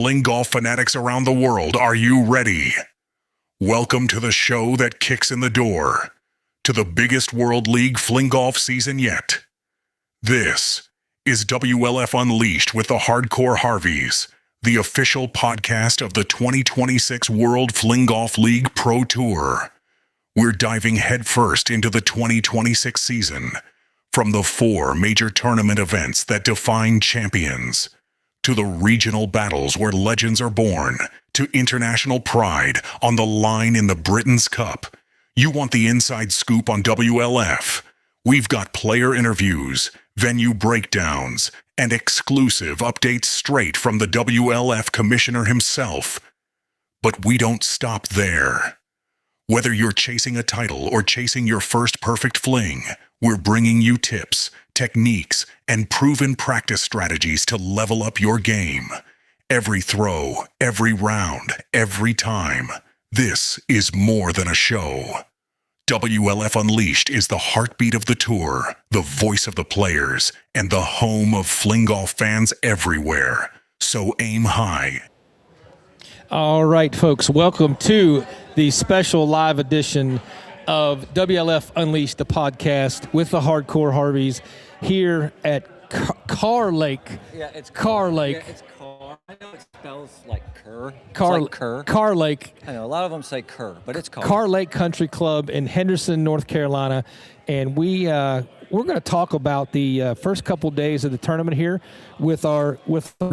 Fling golf fanatics around the world, are you ready? Welcome to the show that kicks in the door to the biggest World League fling golf season yet. This is WLF Unleashed with the Hardcore Harveys, the official podcast of the 2026 World Fling Golf League Pro Tour. We're diving headfirst into the 2026 season, from the 4 major tournament events that define champions, to the regional battles where legends are born, to international pride on the line in the Britain's Cup. You want the inside scoop on WLF? We've got player interviews, venue breakdowns, and exclusive updates straight from the WLF commissioner himself. But we don't stop there. Whether you're chasing a title or chasing your first perfect fling, we're bringing you tips, techniques, and proven practice strategies to level up your game. Every throw, every round, every time. This is more than a show. WLF Unleashed is the heartbeat of the tour, the voice of the players, and the home of fling golf fans everywhere. So aim high. All right, folks, welcome to the special live edition of WLF Unleashed, the podcast with the Hardcore Harveys here at Kerr Lake. Yeah, it's Kerr Lake. Yeah, it's Kerr. I know it spells like Kerr. Kerr Lake. I know a lot of them say Kerr, but it's Kerr. Kerr Lake Country Club in Henderson, North Carolina, and we're going to talk about the first couple days of the tournament here with our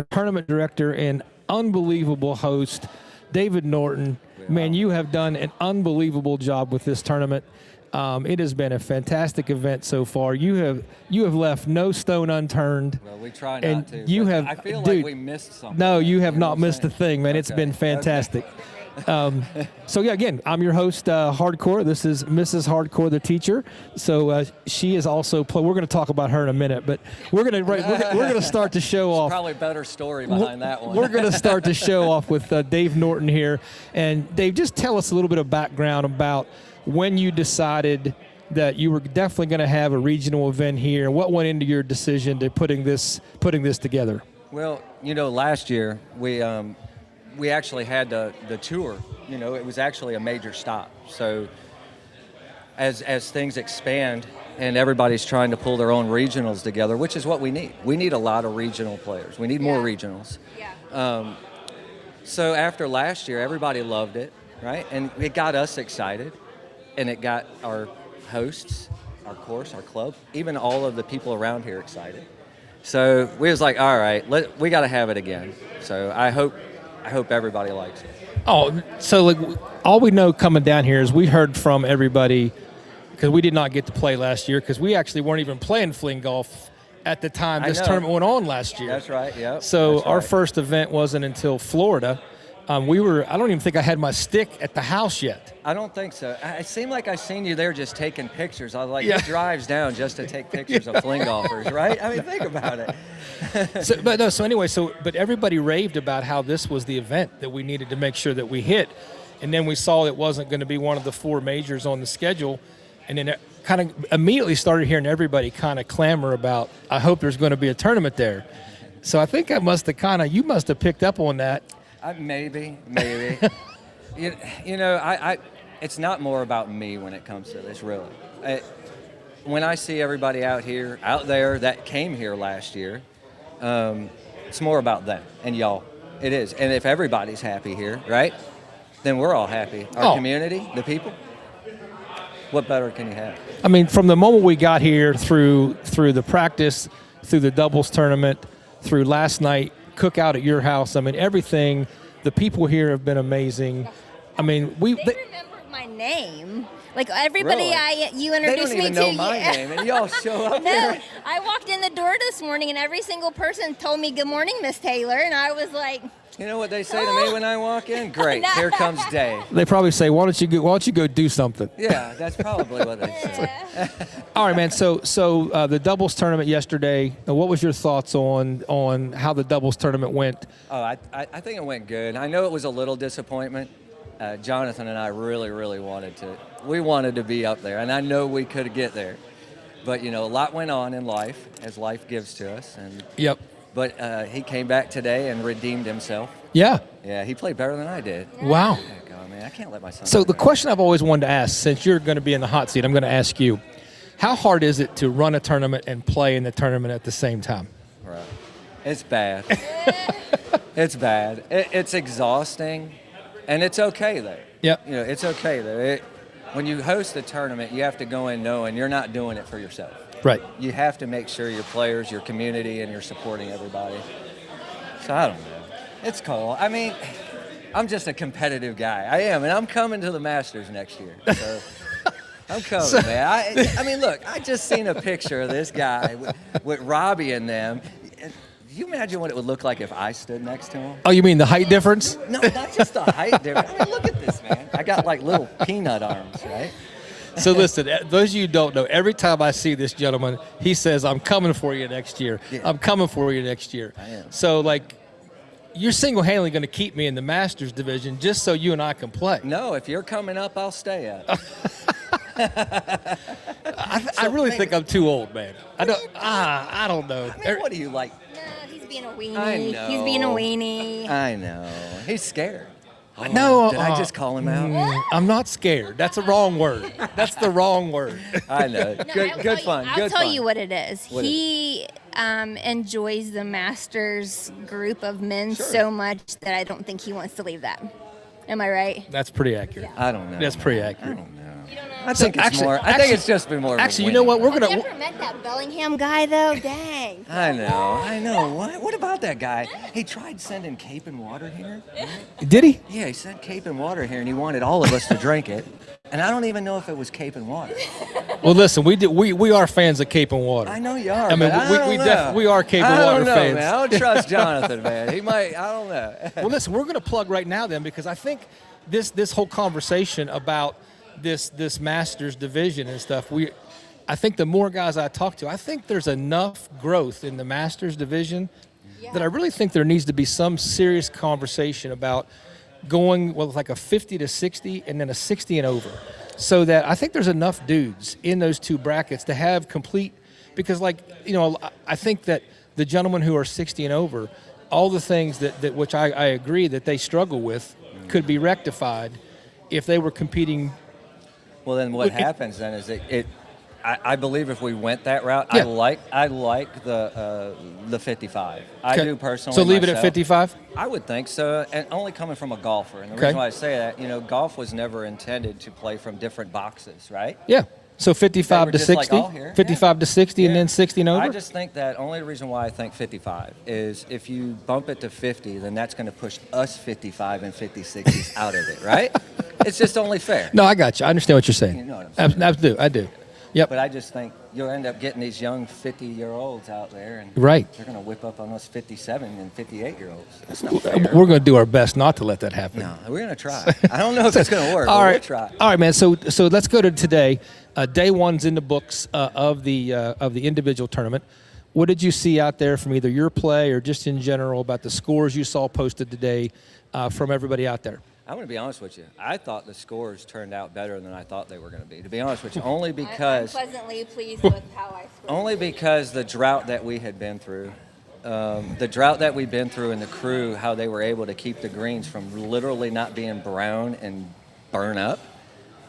tournament director and unbelievable host, David Norton. Man, you have done an unbelievable job with this tournament. It has been a fantastic event so far. You have left no stone unturned. Well, we try and not to. You have, I feel dude, like we missed something. No, you have not missed a thing, man. Okay. It's been fantastic. Okay. So yeah, again, I'm your host, Hardcore. This is Mrs. Hardcore, the teacher. So she is also. We're going to talk about her in a minute, but we're going to start the show off. Probably a better story behind that one. We're going to start the show off with Dave Norton here, and Dave, just tell us a little bit of background about when you decided that you were definitely going to have a regional event here. What went into your decision to putting this together? Well, last year we actually had the tour. It was actually a major stop. So as things expand and everybody's trying to pull their own regionals together, which is what we need. We need a lot of regional players. We need more regionals. Yeah. So after last year, everybody loved it, right? And it got us excited, and it got our hosts, our course, our club, even all of the people around here excited. So we was like, all right, we got to have it again. So I hope everybody likes it. Oh, so all we know coming down here is we heard from everybody, because we did not get to play last year because we actually weren't even playing fling golf at the time this tournament went on last year. That's right, yeah. So our first event wasn't until Florida. I don't even think I had my stick at the house yet. I don't think so. It seemed like I seen you there just taking pictures. I was like, He drives down just to take pictures of fling golfers, right? I mean, think about it. But everybody raved about how this was the event that we needed to make sure that we hit. And then we saw it wasn't going to be one of the 4 majors on the schedule. And then it kind of immediately started hearing everybody kind of clamor about, I hope there's going to be a tournament there. So I think you must have picked up on that. Maybe. It's not more about me when it comes to this, really. When I see everybody out there that came here last year, it's more about them and y'all. It is. And if everybody's happy here, right, then we're all happy. Our community, the people, what better can you have? I mean, from the moment we got here through the practice, through the doubles tournament, through last night, cookout at your house. I mean, everything. The people here have been amazing. I mean, they remembered my name. Like everybody Really? you introduced me to. They don't even know my name, and y'all show up there. I walked in the door this morning, and every single person told me, "Good morning, Miss Taylor," and I was like, You know what they say to me when I walk in? Great, here comes Dave. They probably say, "Why don't you go do something?" Yeah, that's probably what they say. All right, man. So the doubles tournament yesterday. What was your thoughts on how the doubles tournament went? Oh, I think it went good. I know it was a little disappointment. Jonathan and I really wanted to be up there, and I know we could get there. But a lot went on in life, as life gives to us. And yep. But he came back today and redeemed himself, Yeah. Yeah, he played better than I did. Wow. Heck, oh, man, I can't let my son. So do the that. question I've always wanted to ask, since you're going to be in the hot seat, I'm going to ask you, how hard is it to run a tournament and play in the tournament at the same time? Right. It's bad. It's bad. It's exhausting, and it's okay though. Yep. You know, it's okay though. When you host a tournament, you have to go in knowing you're not doing it for yourself. Right. You have to make sure your players, your community, and you're supporting everybody. So I don't know. It's cool. I mean, I'm just a competitive guy. I am, and I'm coming to the Masters next year. So I'm coming, man. I mean, look, I just seen a picture of this guy with Robbie and them. Do you imagine what it would look like if I stood next to him? Oh, you mean the height difference? No, not just the height difference. I mean, look at this, man. I got like little peanut arms, right? So listen, those of you who don't know, every time I see this gentleman, he says, I'm coming for you next year. Yeah. I'm coming for you next year. I am. So, like, you're single-handedly going to keep me in the Masters division just so you and I can play. No, if you're coming up, I'll stay up. I really think I'm too old, man. I don't know. I mean, what do you like? No, he's being a weenie. I know. He's being a weenie. I know. He's scared. No, Did I just call him out? I'm not scared. That's a wrong word. That's the wrong word. I know. No, Good fun. I'll tell you what it is. What he enjoys the Masters group of men Sure. so much that I don't think he wants to leave that. Am I right? That's pretty accurate. I don't know. That's pretty I accurate. don't know. You don't know? I think it's more. I think it's just been more. of a Actually, you know what? winning. We're I gonna. never met that Bellingham guy though. Dang. I know. What about that guy? He tried sending Cape and water here. Did he? Yeah, he sent Cape and water here, and he wanted all of us to drink it. And I don't even know if it was Cape and water. Well, listen, we are fans of Cape and Water. I know you are. I mean, but we are Cape and I Water don't know, fans. Man. I don't trust Jonathan, man. He might. I don't know. Well, listen, we're going to plug right now then, because I think this whole conversation about this Masters division and stuff, I think the more guys I talk to, I think there's enough growth in the Masters division that I really think there needs to be some serious conversation about going with like a 50 to 60 and then a 60 and over, so that I think there's enough dudes in those two brackets to have complete, because I think that the gentlemen who are 60 and over, all the things that which I agree that they struggle with could be rectified if they were competing. Well, then what happens then is I believe if we went that route, Yeah. I like the 55. I Okay. do personally. So leave it at myself. 55? I would think so, and only coming from a golfer. And the Okay. reason why I say that, golf was never intended to play from different boxes, right? Yeah. So 55 They to were just like 60? all here. 55 to 60 and Yeah. then 60 and over? I just think that only reason why I think 55 is if you bump it to 50, then that's going to push us 55 and 56s out of it, right? It's just only fair. No, I got you. I understand what you're saying. You know what I'm saying. I do. Yep. But I just think you'll end up getting these young 50-year-olds out there, and Right. they're going to whip up on us 57 and 58-year-olds. That's not fair. We're going to do our best not to let that happen. No, we're going to try. I don't know if it's going to work, All but right, we'll try. All right, man. So let's go to today. Day one's in the books of the individual tournament. What did you see out there from either your play or just in general about the scores you saw posted today from everybody out there? I'm going to be honest with you. I thought the scores turned out better than I thought they were going to be. To be honest with you, only because I'm pleasantly pleased with how I scored. only because the drought that we had been through, and the crew, how they were able to keep the greens from literally not being brown and burn up.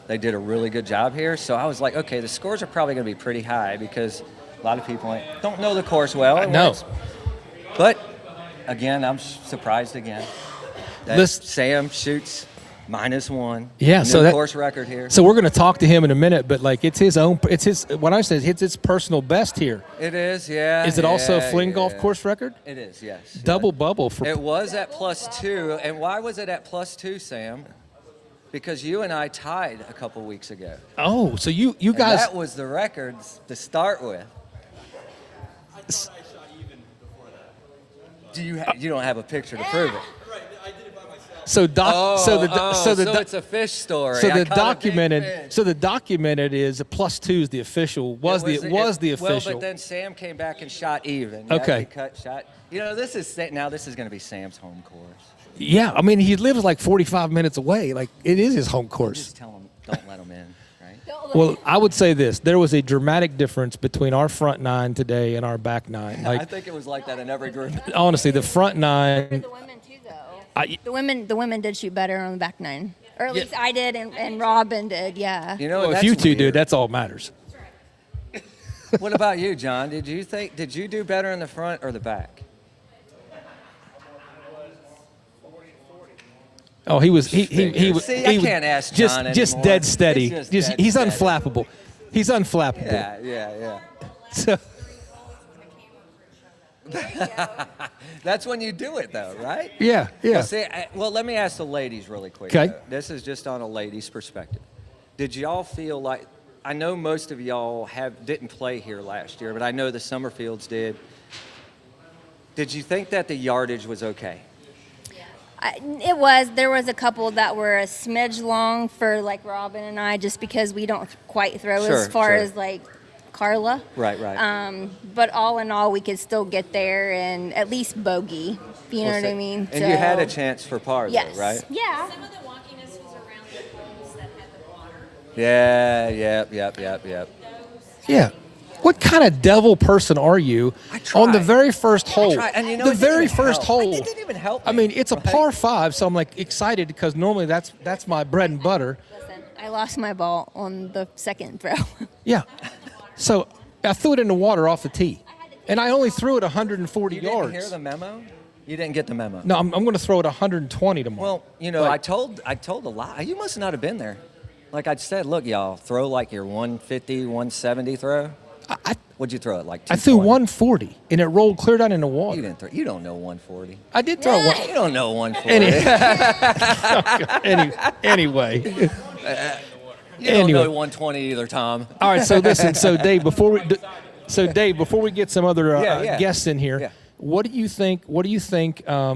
They did a really good job here. So I was like, okay, the scores are probably going to be pretty high because a lot of people don't know the course well. I know. But again, I'm surprised again. Sam shoots -1. Yeah, New so that course record here. So we're going to talk to him in a minute, but like it's his when I say it's his personal best here. It is, yeah. Is it also a yeah, fling yeah. golf course record? It is, yes. Double bubble for. It was at +2, and why was it at +2, Sam? Because you and I tied a couple weeks ago. Oh, so you And guys. that was the records to start with. Do you don't have a picture to prove it? So it's a fish story. So I the caught a big documented fish. so the documented is a +2 is the official was the Well, official. but then Sam came back and shot even. Yeah, Okay. he cut shot. This is going to be Sam's home course. Yeah, I mean he lives like 45 minutes away. Like it is his home course. Just tell him, don't let him in, right? Well, I would say this: there was a dramatic difference between our front nine today and our back nine. I Like think it was like that in every group. honestly, the front For nine. the women too, though. The women did shoot better on the back nine, or at least I did, and Robin did. Yeah. You know, Well, if that's you two weird. did, that's all that matters. What about you, John? Did you do better in the front or the back? Oh, he was he was. See, he I was can't ask just John just anymore. dead steady. It's just dead he's steady. unflappable. He's unflappable. Yeah. So, That's when you do it, though, right? yeah. Well, see, let me ask the ladies really quick. 'Kay. though. This is just on a lady's perspective. Did y'all feel like, I know most of y'all didn't play here last year, but I know the Summerfields did. Did you think that the yardage was okay? There was a couple that were a smidge long for like Robin and I, just because we don't quite throw Sure, as far sure. as like Carla. Right. But all in all, we could still get there and at least bogey. You know Well, what I see, mean? And you had a chance for par, Yes. though, right? Yeah. Some of the wonkiness was around the holes that had the water. Yeah, yep. yeah. What kind of devil person are you I tried. on the very first hole? tried, and you know, the it didn't very even first help. hole. It didn't even help I me, mean, it's a right? par 5, so I'm like excited because normally that's my bread and butter. Listen, I lost my ball on the second throw. Yeah. So I threw it in the water off the tee, and I only threw it 140 You yards. didn't hear the memo? You didn't get the memo? No, I'm going to throw it 120 tomorrow. Well, you know, Like- I told a lie. You must not have been there. Like I said, look, y'all, throw like your 150, 170 throw. I What'd you throw it like? I threw 220? 140, and it rolled clear down in the You water. didn't throw. You don't know 140. I did throw one. You don't know 140. Anyway. You don't Anyway. know 120 either, Tom. All right, so listen, Dave, before we get some other Yeah. guests in here, Yeah. what do you think?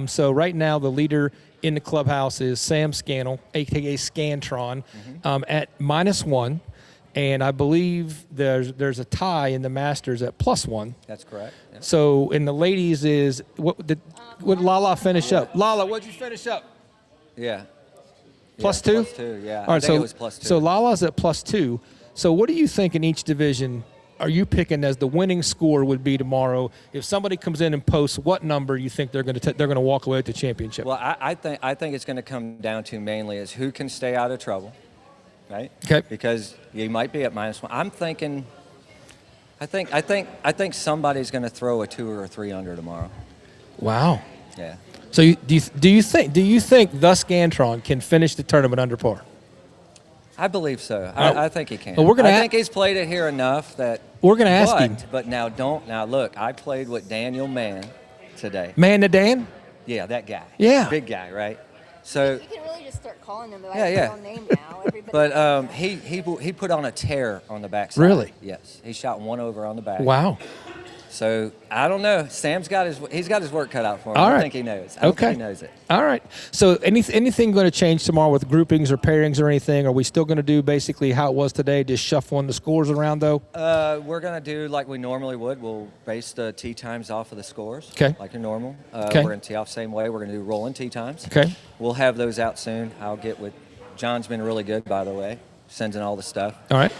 So right now the leader in the clubhouse is Sam Scannell, aka Scantron, at -1, and I believe there's a tie in the Masters at +1. That's correct. Yeah. So in the ladies is what did Lala finish up? Lala, what'd you finish up? Yeah. +2? +2, yeah. All right, I think it was +2. So Lala's at +2. So what do you think in each division are you picking as the winning score would be tomorrow? If somebody comes in and posts, what number you think they're going to walk away with the championship? Well, I think it's going to come down to mainly is who can stay out of trouble, right? Okay. Because you might be at -1. I'm thinking. I think somebody's going to throw a 2 or a 3 under tomorrow. Wow. Yeah. So do you think the Scantron can finish the tournament under par? I believe so. right. I think he can. Well, we're gonna I a- think he's played it here enough that. We're gonna ask him. But now look. I played with Daniel Mann today. Man to Dan? Yeah, that guy. Yeah. Big guy, right? So, You can really just start calling him by Yeah, his yeah. real name now. Everybody but he put on a tear on the backside. Really? Yes. He shot 1 over on the back. Wow. So I don't know. Sam's got his work cut out for him. All I right. think he knows. I don't Okay. think he knows it. All right. So anything going to change tomorrow with groupings or pairings or anything? Are we still going to do basically how it was today, just shuffling the scores around though? We're gonna do like we normally would. We'll base the tee times off of the scores. Okay. Like normal. Okay. We're gonna tee off the same way. We're gonna do rolling tee times. Okay. We'll have those out soon. I'll get with John's been really good, by the way, sending all the stuff. All right.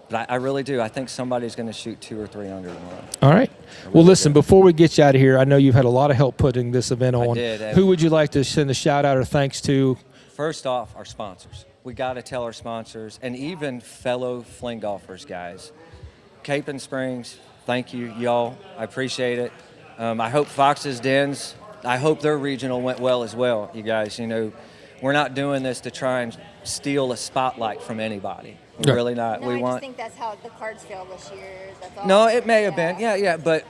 But I really do. I think somebody's gonna shoot 2 or 3 under tomorrow. All right. Well, really listen, do. before we get you out of here, I know you've had a lot of help putting this event on. did, and- Who would you like to send a shout out or thanks to? First off, our sponsors. We got to tell our sponsors and even fellow fling golfers, guys. Cape and Springs, thank you, y'all. I appreciate it. I hope Fox's Dens, I hope their regional went well as well, you guys. You know, we're not doing this to try and steal a spotlight from anybody. We're Yeah. really not. No, we I want. just think that's how the cards fell this year. That's all. No, it may have been. Yeah, but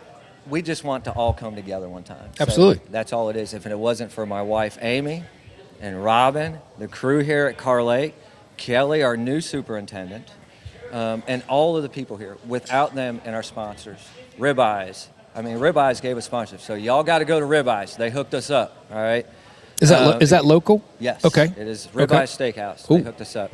we just want to all come together one time. So Absolutely. that's all it is. If it wasn't for my wife, Amy, and Robin, the crew here at Carr Lake, Kelly, our new superintendent, and all of the people here, without them and our sponsors, Ribeyes. I mean, Ribeyes gave us sponsorship. So y'all got to go to Ribeyes. They hooked us up, all right? Is that local? Yes. Okay. It is Okay. Ribeye Steakhouse. Cool. They hooked us up.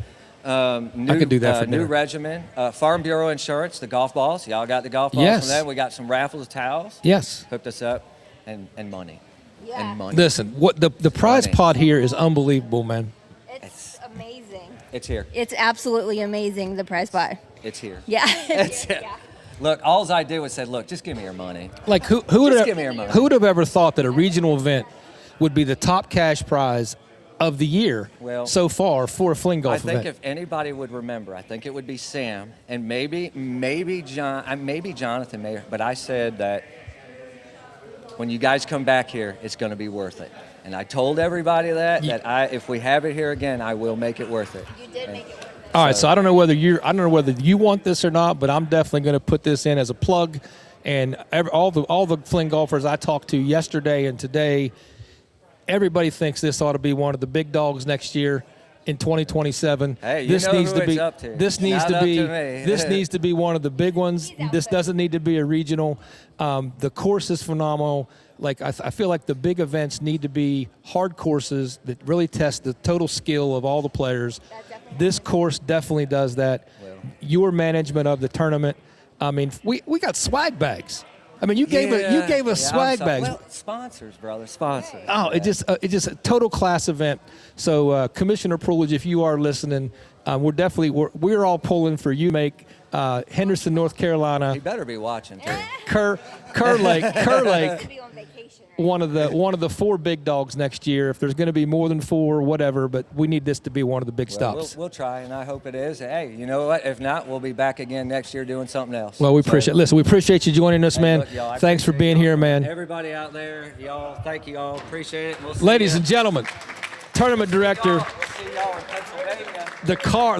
New, could do that for New dinner. regimen, Farm Bureau Insurance, the golf balls. Y'all got the golf balls Yes. from them. We got some raffles, towels. Yes. Hooked us up, and money. Yeah. And money. Listen, what the prize Money. pot here is unbelievable, man. It's amazing. It's here. It's absolutely amazing, the prize pot. It's here. Yeah. That's it. Yeah. Look, all I did was said, look, just give me your money. Like who Just would give me your money. who would have ever thought that a regional event would be the top cash prize of the year so far for a fling golf event. I think if anybody would remember, I think it would be Sam and maybe Jonathan Mayer. But I said that when you guys come back here, it's going to be worth it. And I told everybody that if we have it here again, I will make it worth it. You did make it worth it. All right, so I don't know whether you want this or not, but I'm definitely going to put this in as a plug. And all the fling golfers I talked to yesterday and today, everybody thinks this ought to be one of the big dogs next year in 2027. Hey, you know who it's up to. This needs Not to up be to me. This needs to be one of the big ones. This doesn't need to be a regional. The course is phenomenal. Like I feel like the big events need to be hard courses that really test the total skill of all the players. This course definitely does that. Your management of the tournament. I mean, we got swag bags. I mean, you gave us swag bags. Well, sponsors, brother, sponsors. Oh, it's just a total class event. So, Commissioner Prulich, if you are listening, we're all pulling for you. Make Henderson, North Carolina. He better be watching too. Kerr Lake. Be on vacation, right? One of the 4 big dogs next year. If there's going to be more than 4, whatever, but we need this to be one of the big stops. We'll try, and I hope it is. Hey, you know what? If not, we'll be back again next year doing something else. Well, we appreciate you joining us, man. Look, thanks for being here, man. Everybody out there, y'all, thank you all. Appreciate it. We'll see Ladies ya. and gentlemen, tournament director, We'll see y'all in Pennsylvania.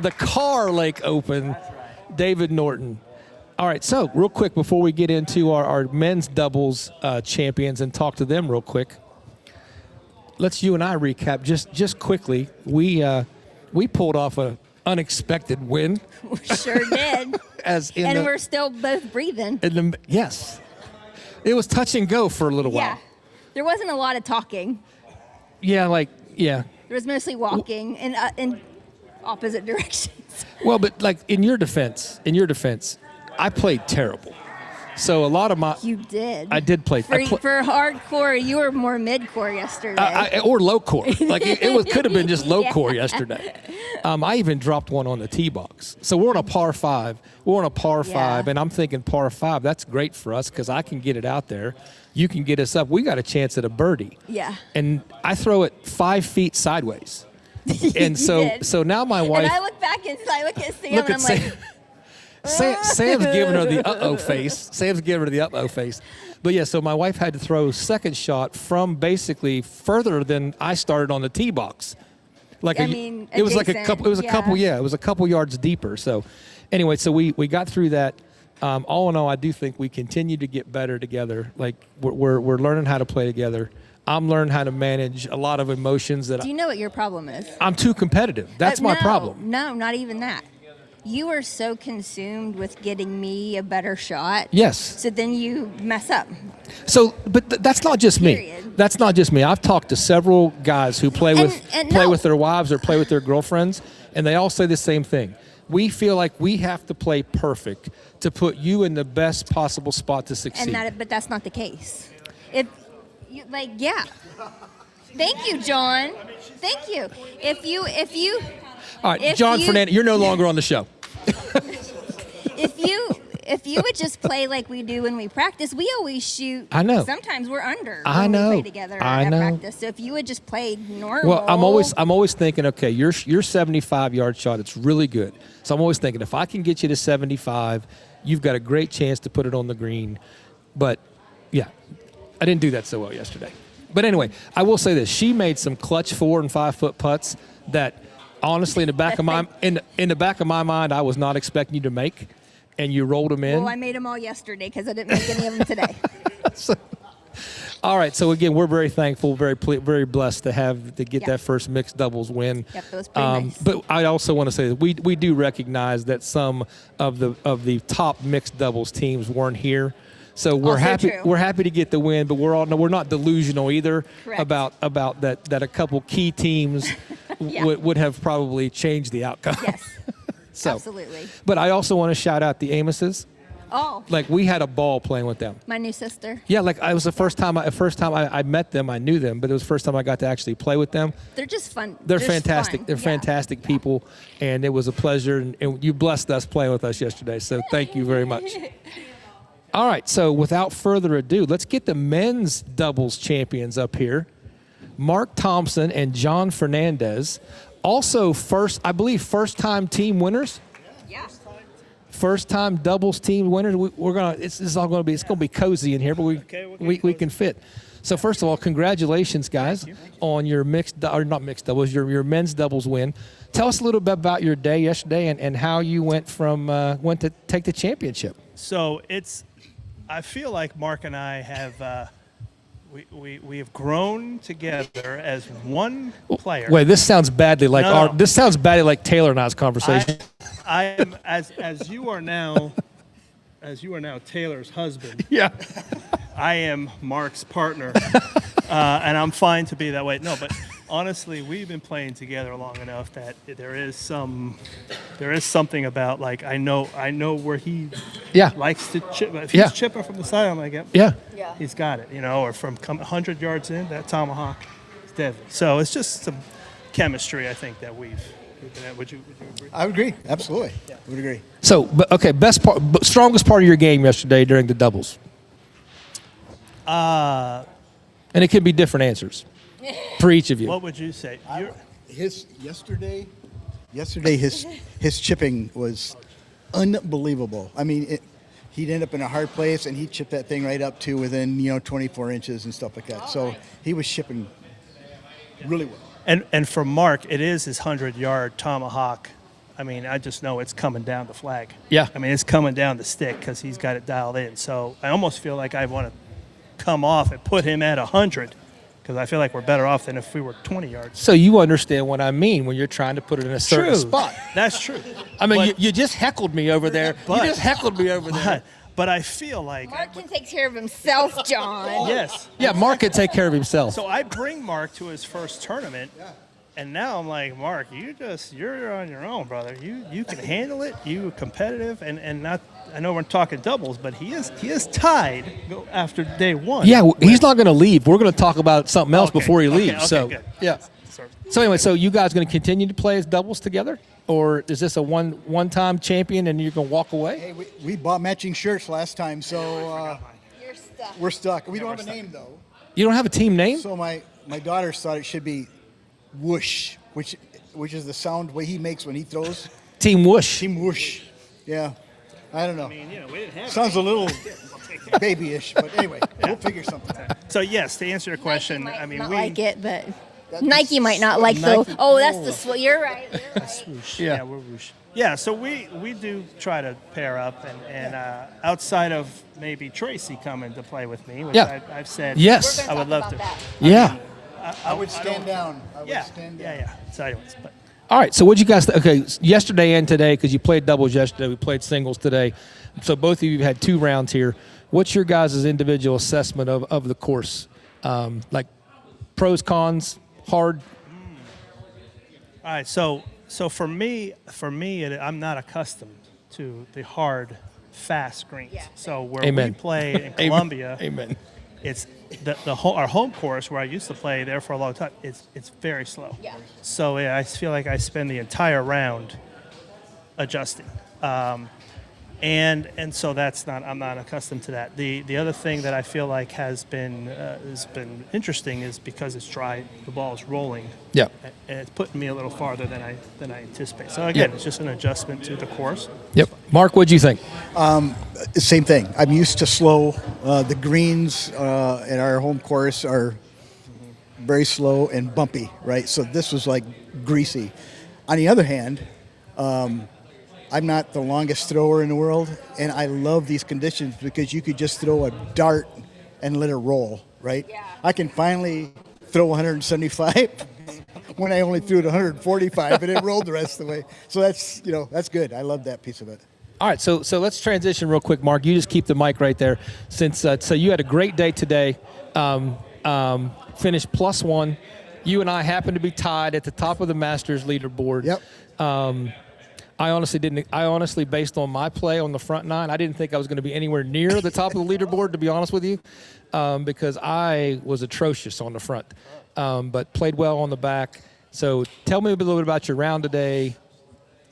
the Kerr Lake Open, David Norton. All right, so real quick before we get into our men's doubles champions and talk to them real quick, let's you and I recap just quickly. We pulled off an unexpected win. We sure did. We're still both breathing. Yes. It was touch and go for a little while. Yeah. There wasn't a lot of talking. Yeah, There was mostly walking in opposite directions. Well, but like in your defense, I played terrible. So a lot of my You did. I did play. For hardcore, you were more mid-core yesterday. Or low core. Like it could have been just low core yesterday. I even dropped one on the tee box. So we're on a par 5. We're on a par 5, and I'm thinking par 5. That's great for us because I can get it out there. You can get us up. We got a chance at a birdie. Yeah. And I throw it 5 feet sideways. And so now my wife. And I look back and I look at Sam and I'm like. Sam's giving her the uh-oh face. But yeah, so my wife had to throw second shot from basically further than I started on the tee box. It was a couple yards deeper. So anyway, so we got through that. All in all, I do think we continue to get better together. Like we're learning how to play together. I'm learning how to manage a lot of emotions that Do you know what your problem is? I'm too competitive. That's my problem. No, not even that. You are so consumed with getting me a better shot. Yes. So then you mess up. So, but that's not just me. Period. That's not just me. I've talked to several guys who play with their wives or play with their girlfriends, and they all say the same thing. We feel like we have to play perfect to put you in the best possible spot to succeed. But that's not the case. Thank you, John. Thank you. If you. All right, John Fernandez, you're no longer on the show. If you would just play like we do when we practice, we always shoot. I know. Sometimes we're under. I know. We play together at practice. So if you would just play normal. Well, I'm always thinking, okay, your 75-yard shot, it's really good. So I'm always thinking, if I can get you to 75, you've got a great chance to put it on the green. But yeah, I didn't do that so well yesterday. But anyway, I will say this: she made some clutch 4- and 5-foot putts that. Honestly, in the back of my mind, I was not expecting you to make, and you rolled them in. Well, I made them all yesterday because I didn't make any of them today. All right. So again, we're very thankful, very blessed to get that first mixed doubles win. Yep, that was pretty nice. But I also want to say that we do recognize that some of the top mixed doubles teams weren't here. So we're happy. True. We're happy to get the win, but we're not delusional either. Correct. about that a couple key teams would have probably changed the outcome. Yes, absolutely. But I also want to shout out the Amoses. Oh, Like we had a ball playing with them. my new sister. Yeah, like it was the first time I met them. I knew them, but it was the first time I got to actually play with them. They're just fun. They're just fantastic. fun. They're fantastic people, and it was a pleasure. And you blessed us playing with us yesterday. So thank you very much. All right, so without further ado, let's get the men's doubles champions up here. Mark Thompson and John Fernandez. Also, first-time team winners. Yeah. First-time doubles team winners. It's all going to be cozy in here, but we can fit. So first of all, congratulations, guys, on your not mixed doubles, your men's doubles win. Tell us a little bit about your day yesterday and how you went to take the championship. So I feel like Mark and I have we have grown together as one player. Wait, this sounds badly like No. this sounds badly like Taylor and I's conversation. I am as you are now Taylor's husband. Yeah. I am Mark's partner, and I'm fine to be that way. No, but honestly, we've been playing together long enough that there is something about, like, I know where he likes to chip. If he's chipping from the side, I'm like, Yeah. he's got it, or from 100 yards in, that tomahawk is deadly. So it's just some chemistry, I think, that we've been at. Would you agree? I would agree. Absolutely. Yeah. Would agree. So, strongest part of your game yesterday during the doubles. And it can be different answers for each of you. What would you say? Yesterday his chipping was unbelievable. I mean, he'd end up in a hard place and he'd chip that thing right up to within 24 inches and stuff like that. So he was chipping really well. And for Mark, it is his 100-yard tomahawk. I mean, I just know it's coming down the flag. Yeah. I mean, it's coming down the stick because he's got it dialed in. So I almost feel like I want to come off and put him at 100 because I feel like we're better off than if we were 20 yards. So you understand what I mean when you're trying to put it in a certain spot. That's true. I mean, you just heckled me over there. But I feel like Mark can take care of himself, John. yes. Yeah, Mark can take care of himself. So I bring Mark to his first tournament. And now I'm like, Mark, you're on your own, brother. You can handle it. You're competitive, and not. I know we're talking doubles, but he is tied after day one. Yeah, he's not going to leave. We're going to talk about something else before he leaves. So good. yeah. So anyway, so you guys going to continue to play as doubles together, or is this a one-time champion and you're going to walk away? Hey, we bought matching shirts last time, so You're stuck. we're stuck. We don't have a name though. You don't have a team name? So my daughter thought it should be whoosh, which is the sound way he makes when he throws. Team Whoosh. Team whoosh. Yeah. I don't know. I mean, we didn't have Sounds a little babyish, but anyway, we'll figure something out. So yes, to answer your question, Nike might I mean, not we like it, but Nike might not like Nike- the. Oh, that's the. You're right. swoosh. Yeah, we're whoosh. Yeah, so we do try to pair up, and outside of maybe Tracy coming to play with me, which Yeah. I've said Yes. I would love to. Yeah. I would stand down. Yeah, Stand down. yeah. So anyways, but All right. So what'd you guys okay, yesterday and today, because you played doubles yesterday, we played singles today. So both of you had 2 rounds here. What's your guys' individual assessment of the course? Like pros, cons, hard? all right, so for me, I'm not accustomed to the hard, fast greens. Yeah. So where Amen. we play in Columbia, Amen. it's our home course where I used to play there for a long time. It's very slow. Yeah. So I feel like I spend the entire round adjusting. And so I'm not accustomed to that. The other thing that I feel like has been interesting is because it's dry, the ball is rolling. Yeah. And it's putting me a little farther than I anticipate. So again, It's just an adjustment to the course. Yep. Mark, what'd you think? Same thing. I'm used to slow. The greens at our home course are very slow and bumpy, right? So this was like greasy. On the other hand, I'm not the longest thrower in the world, and I love these conditions because you could just throw a dart and let it roll, right? Yeah. I can finally throw 175 when I only threw it 145 and it rolled the rest of the way. So that's good. I love that piece of it. All right, so let's transition real quick, Mark. You just keep the mic right there. Since so you had a great day today, finished +1. You and I happen to be tied at the top of the Masters leaderboard. Yep. I honestly, based on my play on the front 9, I didn't think I was going to be anywhere near the top of the leaderboard, to be honest with you, because I was atrocious on the front, but played well on the back. So tell me a little bit about your round today.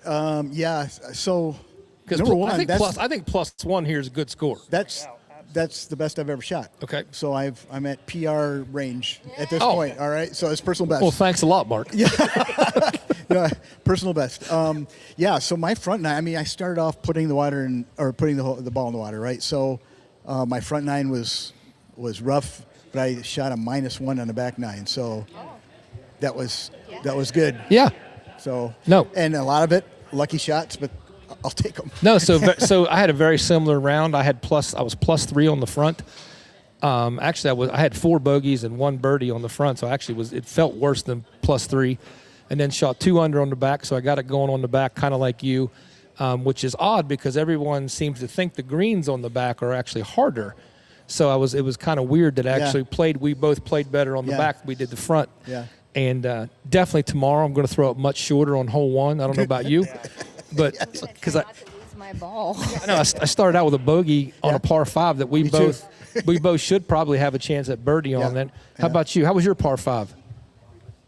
Yeah. So Because number one, I think +1 here is a good score. That's that's the best I've ever shot. Okay. So I'm at PR range at this Oh. point. All right. So it's personal best. Well, thanks a lot, Mark. No, personal best. Yeah. So my front nine. I mean, I started off putting the water in, or putting the ball in the water, right? So my front nine was rough, but I shot a -1 on the back nine. So that was good. Yeah. So No. and a lot of it lucky shots, but I'll take them. No, so I had a very similar round. I was +3 on the front. Actually, I had 4 bogeys and 1 birdie on the front, so actually it felt worse than +3. And then shot 2 under on the back, so I got it going on the back, kind of like you, which is odd because everyone seems to think the greens on the back are actually harder. So it was kind of weird that I actually we both played better on the back than we did the front. Yeah. And definitely tomorrow I'm going to throw it much shorter on hole 1. I don't know about you, but because Not to lose my ball. I know I started out with a bogey on a par 5 that we Me too. both should probably have a chance at birdie on that. How about you? How was your par 5?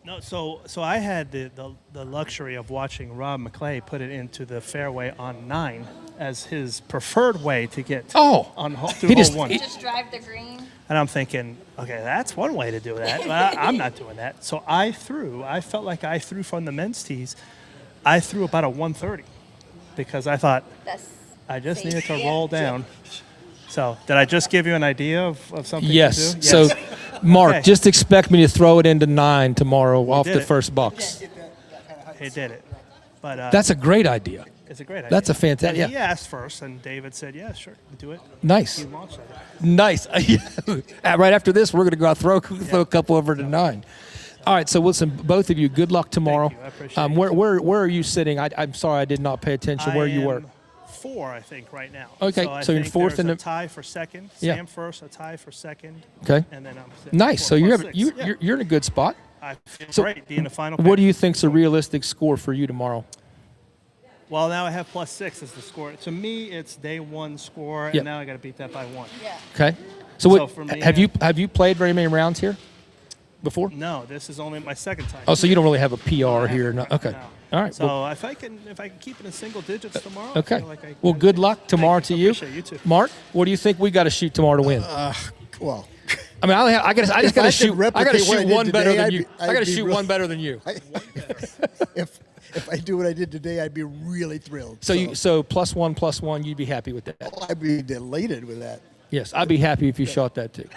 No, so I had the luxury of watching Rob McClay put it into the fairway on 9 as his preferred way to get on through hole 1. Just drive the green. And I'm thinking, okay, that's one way to do that. But I'm not doing that. So I felt like I threw from the men's tees. I threw about a 130 because I thought I just needed to roll down. So did I just give you an idea of something Yes. to do? So, Mark, Okay. just expect me to throw it into 9 tomorrow off did the it. first box. He did it. But That's a great idea. it's a great idea. That's a fantastic. And he Yeah. asked first, and David said, yeah, sure, do it. Nice. He launched it. Nice. Right after this, we're going to go out throw a couple over to 9. All right. So listen, both of you, good luck tomorrow. Thank you. I appreciate it. Where are you sitting? I'm sorry, I did not pay attention where you were. 4, I think, right now. Okay, I so you're think fourth in there's the- a tie for second. Yeah. Sam first, a tie for second. Okay. And then I'm sitting Nice. fourth So plus 6. you're in a good spot. I feel So great being the final. What do pick. you think's a realistic score for you tomorrow? Well, now I have +6 as the score. To me, it's day 1 score, Yep. and now I got to beat that by 1. Yeah. Okay. So what for me, have you played very many rounds here before? No, this is only my second time. Oh, so you don't really have a PR here. No. Okay. No. All right. So well, if I can keep it in single digits tomorrow. I okay. feel like Well, good luck tomorrow Thank to you. you. Appreciate you too. Mark, what do you think we got to shoot tomorrow to win? Well, I mean, I just got if to I shoot. could I got to replicate what I shoot did one better today, than I'd you. be- I got to I'd be shoot real- one better than you. if I do what I did today, I'd be really thrilled. So +1, you'd be happy with that. I'd be delighted with that. Yes, I'd be happy if you shot that too.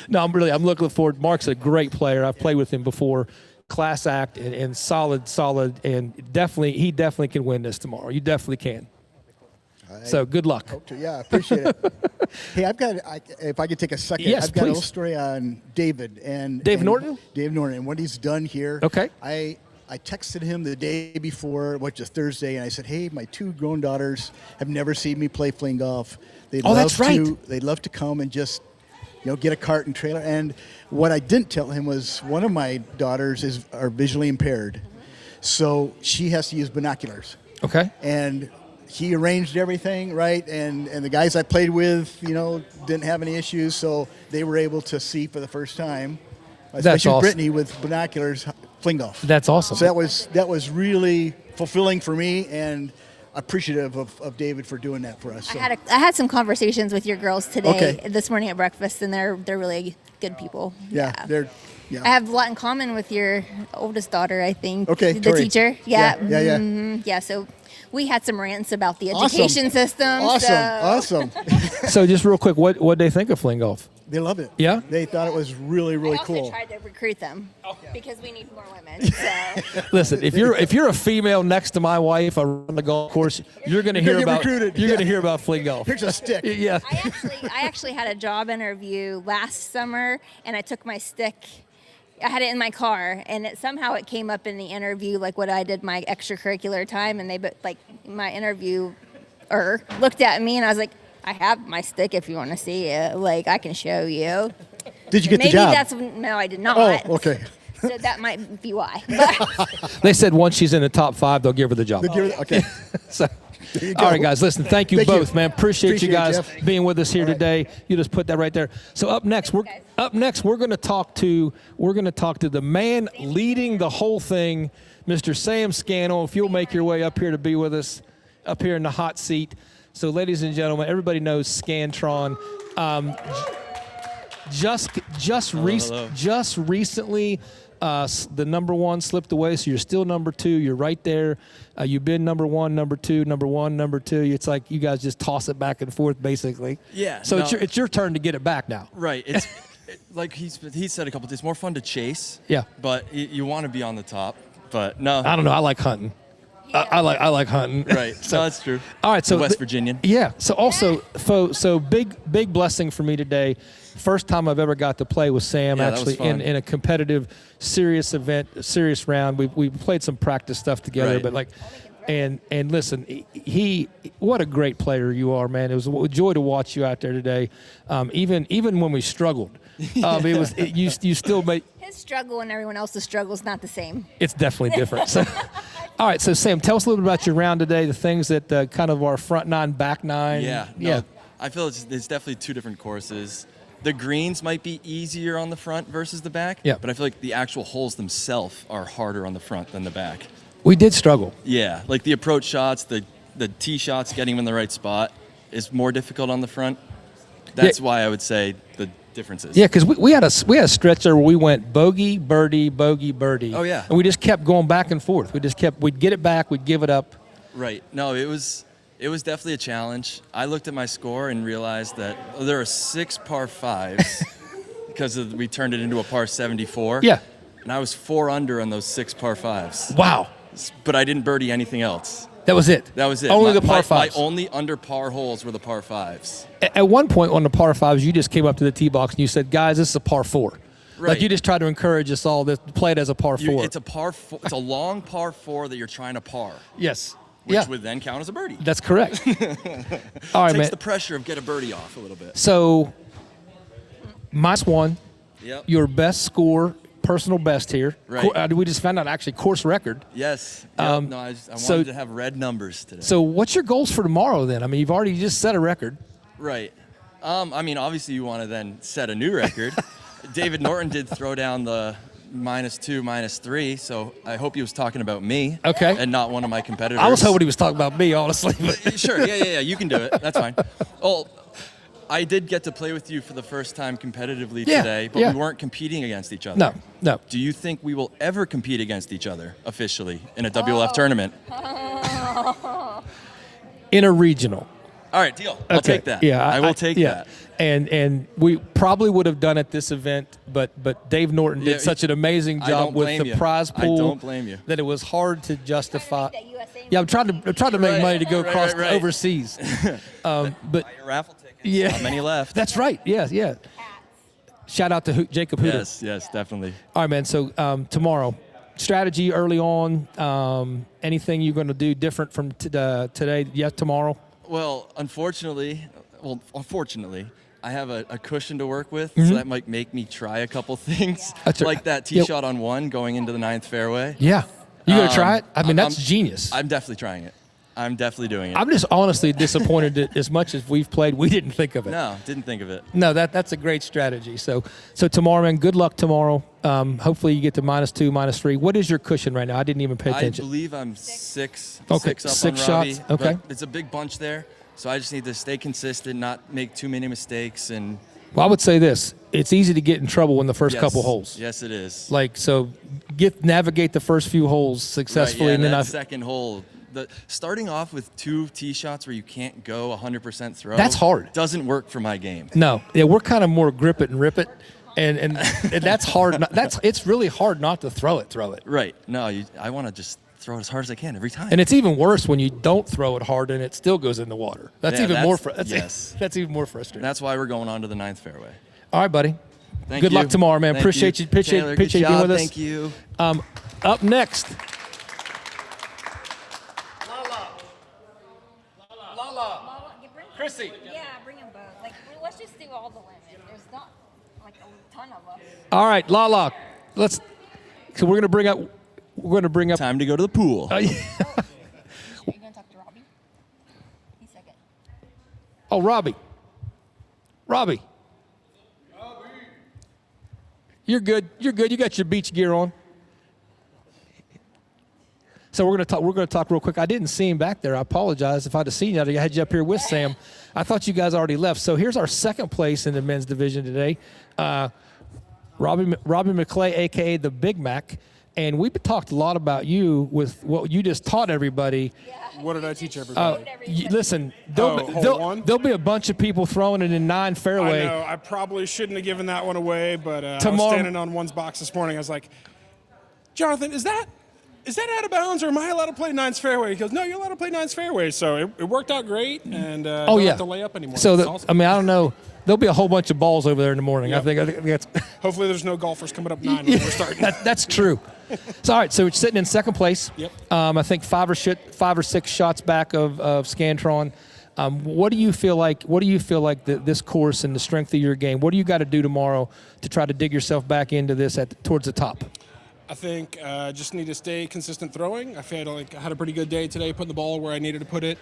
No, I'm looking forward. Mark's a great player. I've played with him before. Class act and solid, and he definitely can win this tomorrow. You definitely can. So good luck. Yeah, I appreciate it. Hey, if I could take a second, Yes, I've got a please. little story on David Dave Norton? Dave Norton, and what he's done here. Okay. I texted him the day before, which is Thursday, and I said, hey, my 2 grown daughters have never seen me play fling golf. They'd Oh, that's right. They'd love to come and just, get a cart and trailer. And what I didn't tell him was one of my daughters are visually impaired, so she has to use binoculars. Okay. And he arranged everything, right? And the guys I played with, didn't have any issues, so they were able to see for the first time, especially awesome. Brittany with binoculars, fling golf. That's awesome. So that was really fulfilling for me, and appreciative of David for doing that for us. So. I had some conversations with your girls today, Okay. this morning at breakfast, and they're really good people. Yeah, they're. I Yeah. have a lot in common with your oldest daughter, I think. Okay, The Tori. teacher. Yeah, Yeah. yeah, yeah. Yeah, so we had some rants about the Awesome. education system. Awesome. So just real quick, what they think of fling golf? They love it. Yeah? They thought it was really, really I also cool. tried to recruit them because we need more women. So. Listen, if you're a female next to my wife around the golf course, you're going to hear get about recruited. you're going to hear about fling golf. Here's a stick. Yeah. I actually had a job interview last summer, and I took my stick. I had it in my car, and somehow it came up in the interview, like what I did my extracurricular time, and my interviewer looked at me, and I was like, I have my stick if you want to see it. Like, I can show you. Did you get Maybe the job? No, I did not. Oh, okay. So that might be why. But They said once she's in the top 5, they'll give her the job. Okay. So, There you all right, go. guys, listen, thank you Thank you. both, man. Appreciate you Appreciate it, guys Jeff. being with us here All right. today. You just put that right there. So up next, we're going to talk to the man leading the whole thing, Mr. Sam Scannell. If you'll make your way up here to be with us, up here in the hot seat. So, ladies and gentlemen, everybody knows Scantron. Just recently, the number one slipped away, so you're still number two. You're right there. You've been number one, number two, number one, number two. It's like you guys just toss it back and forth, basically. Yeah. So it's your turn to get it back now. Right. It's like he said a couple days, more fun to chase. Yeah. But you want to be on the top. But no. I don't know. I like hunting. I like hunting. Right. So no, that's true. All right. So West Virginian. Yeah. So also, so big blessing for me today. First time I've ever got to play with Sam actually in a competitive, serious event, serious round. We played some practice stuff together, Right. but like, and listen, what a great player you are, man. It was a joy to watch you out there today. Even when we struggled, you still made. His struggle and everyone else's struggle is not the same. It's definitely different. So, all right, so Sam, tell us a little bit about your round today, the things that kind of our front nine, back nine. Yeah. Yeah. No, I feel it's definitely two different courses. The greens might be easier on the front versus the back. Yeah. But I feel like the actual holes themselves are harder on the front than the back. We did struggle. Yeah. Like the approach shots, the tee shots, getting them in the right spot is more difficult on the front. That's why I would say the differences. Yeah, because we had a stretch there where we went bogey, birdie, bogey, birdie. Oh, yeah. And we just kept going back and forth. We'd get it back, we'd give it up. Right. No, it was definitely a challenge. I looked at my score and realized that there are 6 par 5s because we turned it into a par 74. Yeah. And I was 4 under on those 6 par 5s. Wow. But I didn't birdie anything else. That was it. That was it. Only the par My fives. only under par holes were the par 5s. At one point on the par fives, you just came up to the tee box and you said, "Guys, this is a par 4." Right. Like you just tried to encourage us all to play it as a par 4. It's a par 4. It's a long par 4 that you're trying to par, Yes. which would then count as a birdie. That's correct. All right, Takes man. the pressure of get a birdie off a little bit. So, -1, Yep. your best score, personal best here. Right. We just found out actually course record. Yes. Yep. No, I wanted to have red numbers today. So, what's your goals for tomorrow then? I mean, you've already just set a record. Right. I mean, obviously you want to then set a new record. David Norton did throw down the -2, -3, so I hope he was talking about me. Okay. And not one of my competitors. I was hoping he was talking about me, honestly. But Sure. Yeah. You can do it. That's fine. Well, I did get to play with you for the first time competitively today, but we weren't competing against each other. No. Do you think we will ever compete against each other officially in a WLF tournament? In a regional. All right, deal. I'll take that. Yeah, I will take that. And we probably would have done it this event, but Dave Norton did Yeah, such an amazing I job don't with blame the you. prize I pool. don't blame you. That it was hard to justify. That USA Yeah, I'm trying to make money to go Right, across right. overseas. But Buy your raffle tickets. Yeah. Not many left. that's right. Yeah. Shout out to Jacob Hooter. Yes, definitely. All right, man. So tomorrow, strategy early on. Anything you're going to do different from today? Yes, tomorrow. Well, unfortunately, I have a cushion to work with, Mm-hmm. so that might make me try a couple things, That's right. like that tee Yep. shot on 1 going into the 9th fairway. Yeah. You gonna try it? I mean, that's I'm- genius. I'm definitely trying it. I'm definitely doing it. I'm just honestly disappointed that as much as we've played, we didn't think of it. No, didn't think of it. No, that's a great strategy. So tomorrow, man, good luck tomorrow. Hopefully you get to -2, -3. What is your cushion right now? I didn't even pay I attention. believe I'm six Okay, up 6 on Robbie, shots. Okay. but it's a big bunch there, so I just need to stay consistent, not make too many mistakes, and Well, I would say this: it's easy to get in trouble in the first yes, couple holes. Yes, it is. Like so, navigate the first few holes successfully, Right, yeah, and then that second hole. Starting off with 2 tee shots where you can't go 100% throw. That's hard. Doesn't work for my game. No, yeah, we're kind of more grip it and rip it, and that's hard. It's really hard not to throw it. Right. No, I want to just throw it as hard as I can every time. And it's even worse when you don't throw it hard and it still goes in the water. That's Yeah, even more. yes. That's even more frustrating. That's why we're going on to the 9th fairway. All right, buddy. Thank Good you. luck tomorrow, man. Thank Appreciate you. Taylor, Appreciate good you being job. with us. Thank you. Up next. Chrissy. Yeah, bring them both. Like, let's just do all the women. There's not like a ton of us. All right, Lala. So we're gonna bring up. Time to go to the pool. Are you gonna talk to Robbie? He's second. Oh, Robbie. You're good. You got your beach gear on. So we're gonna talk real quick. I didn't see him back there. I apologize. If I'd have seen you, I'd have had you up here with Sam. I thought you guys already left. So here's our second place in the men's division today. Robbie McClay, aka the Big Mac, and we've talked a lot about you with what you just taught everybody. What did I teach everybody? Listen, one? there'll be a bunch of people throwing it in 9 fairway. I know. I probably shouldn't have given that one away, but I was Tomorrow- standing on one's box this morning. I was like, Jonathan, is that out of bounds, or am I allowed to play 9's fairway? He goes, no, you're allowed to play 9's fairway. So it worked out great, and don't have to lay up anymore. So, It's awesome. I mean, I don't know. There'll be a whole bunch of balls over there in the morning. Yep. I think that's Hopefully there's no golfers coming up 9 when we're starting. that's true. So all right, so we're sitting in second place. Yep. I think 5 or 6 shots back of Scantron. What do you feel like? What do you feel like this course and the strength of your game? What do you got to do tomorrow to try to dig yourself back into this towards the top? I think just need to stay consistent throwing. I feel like I had a pretty good day today, putting the ball where I needed to put it.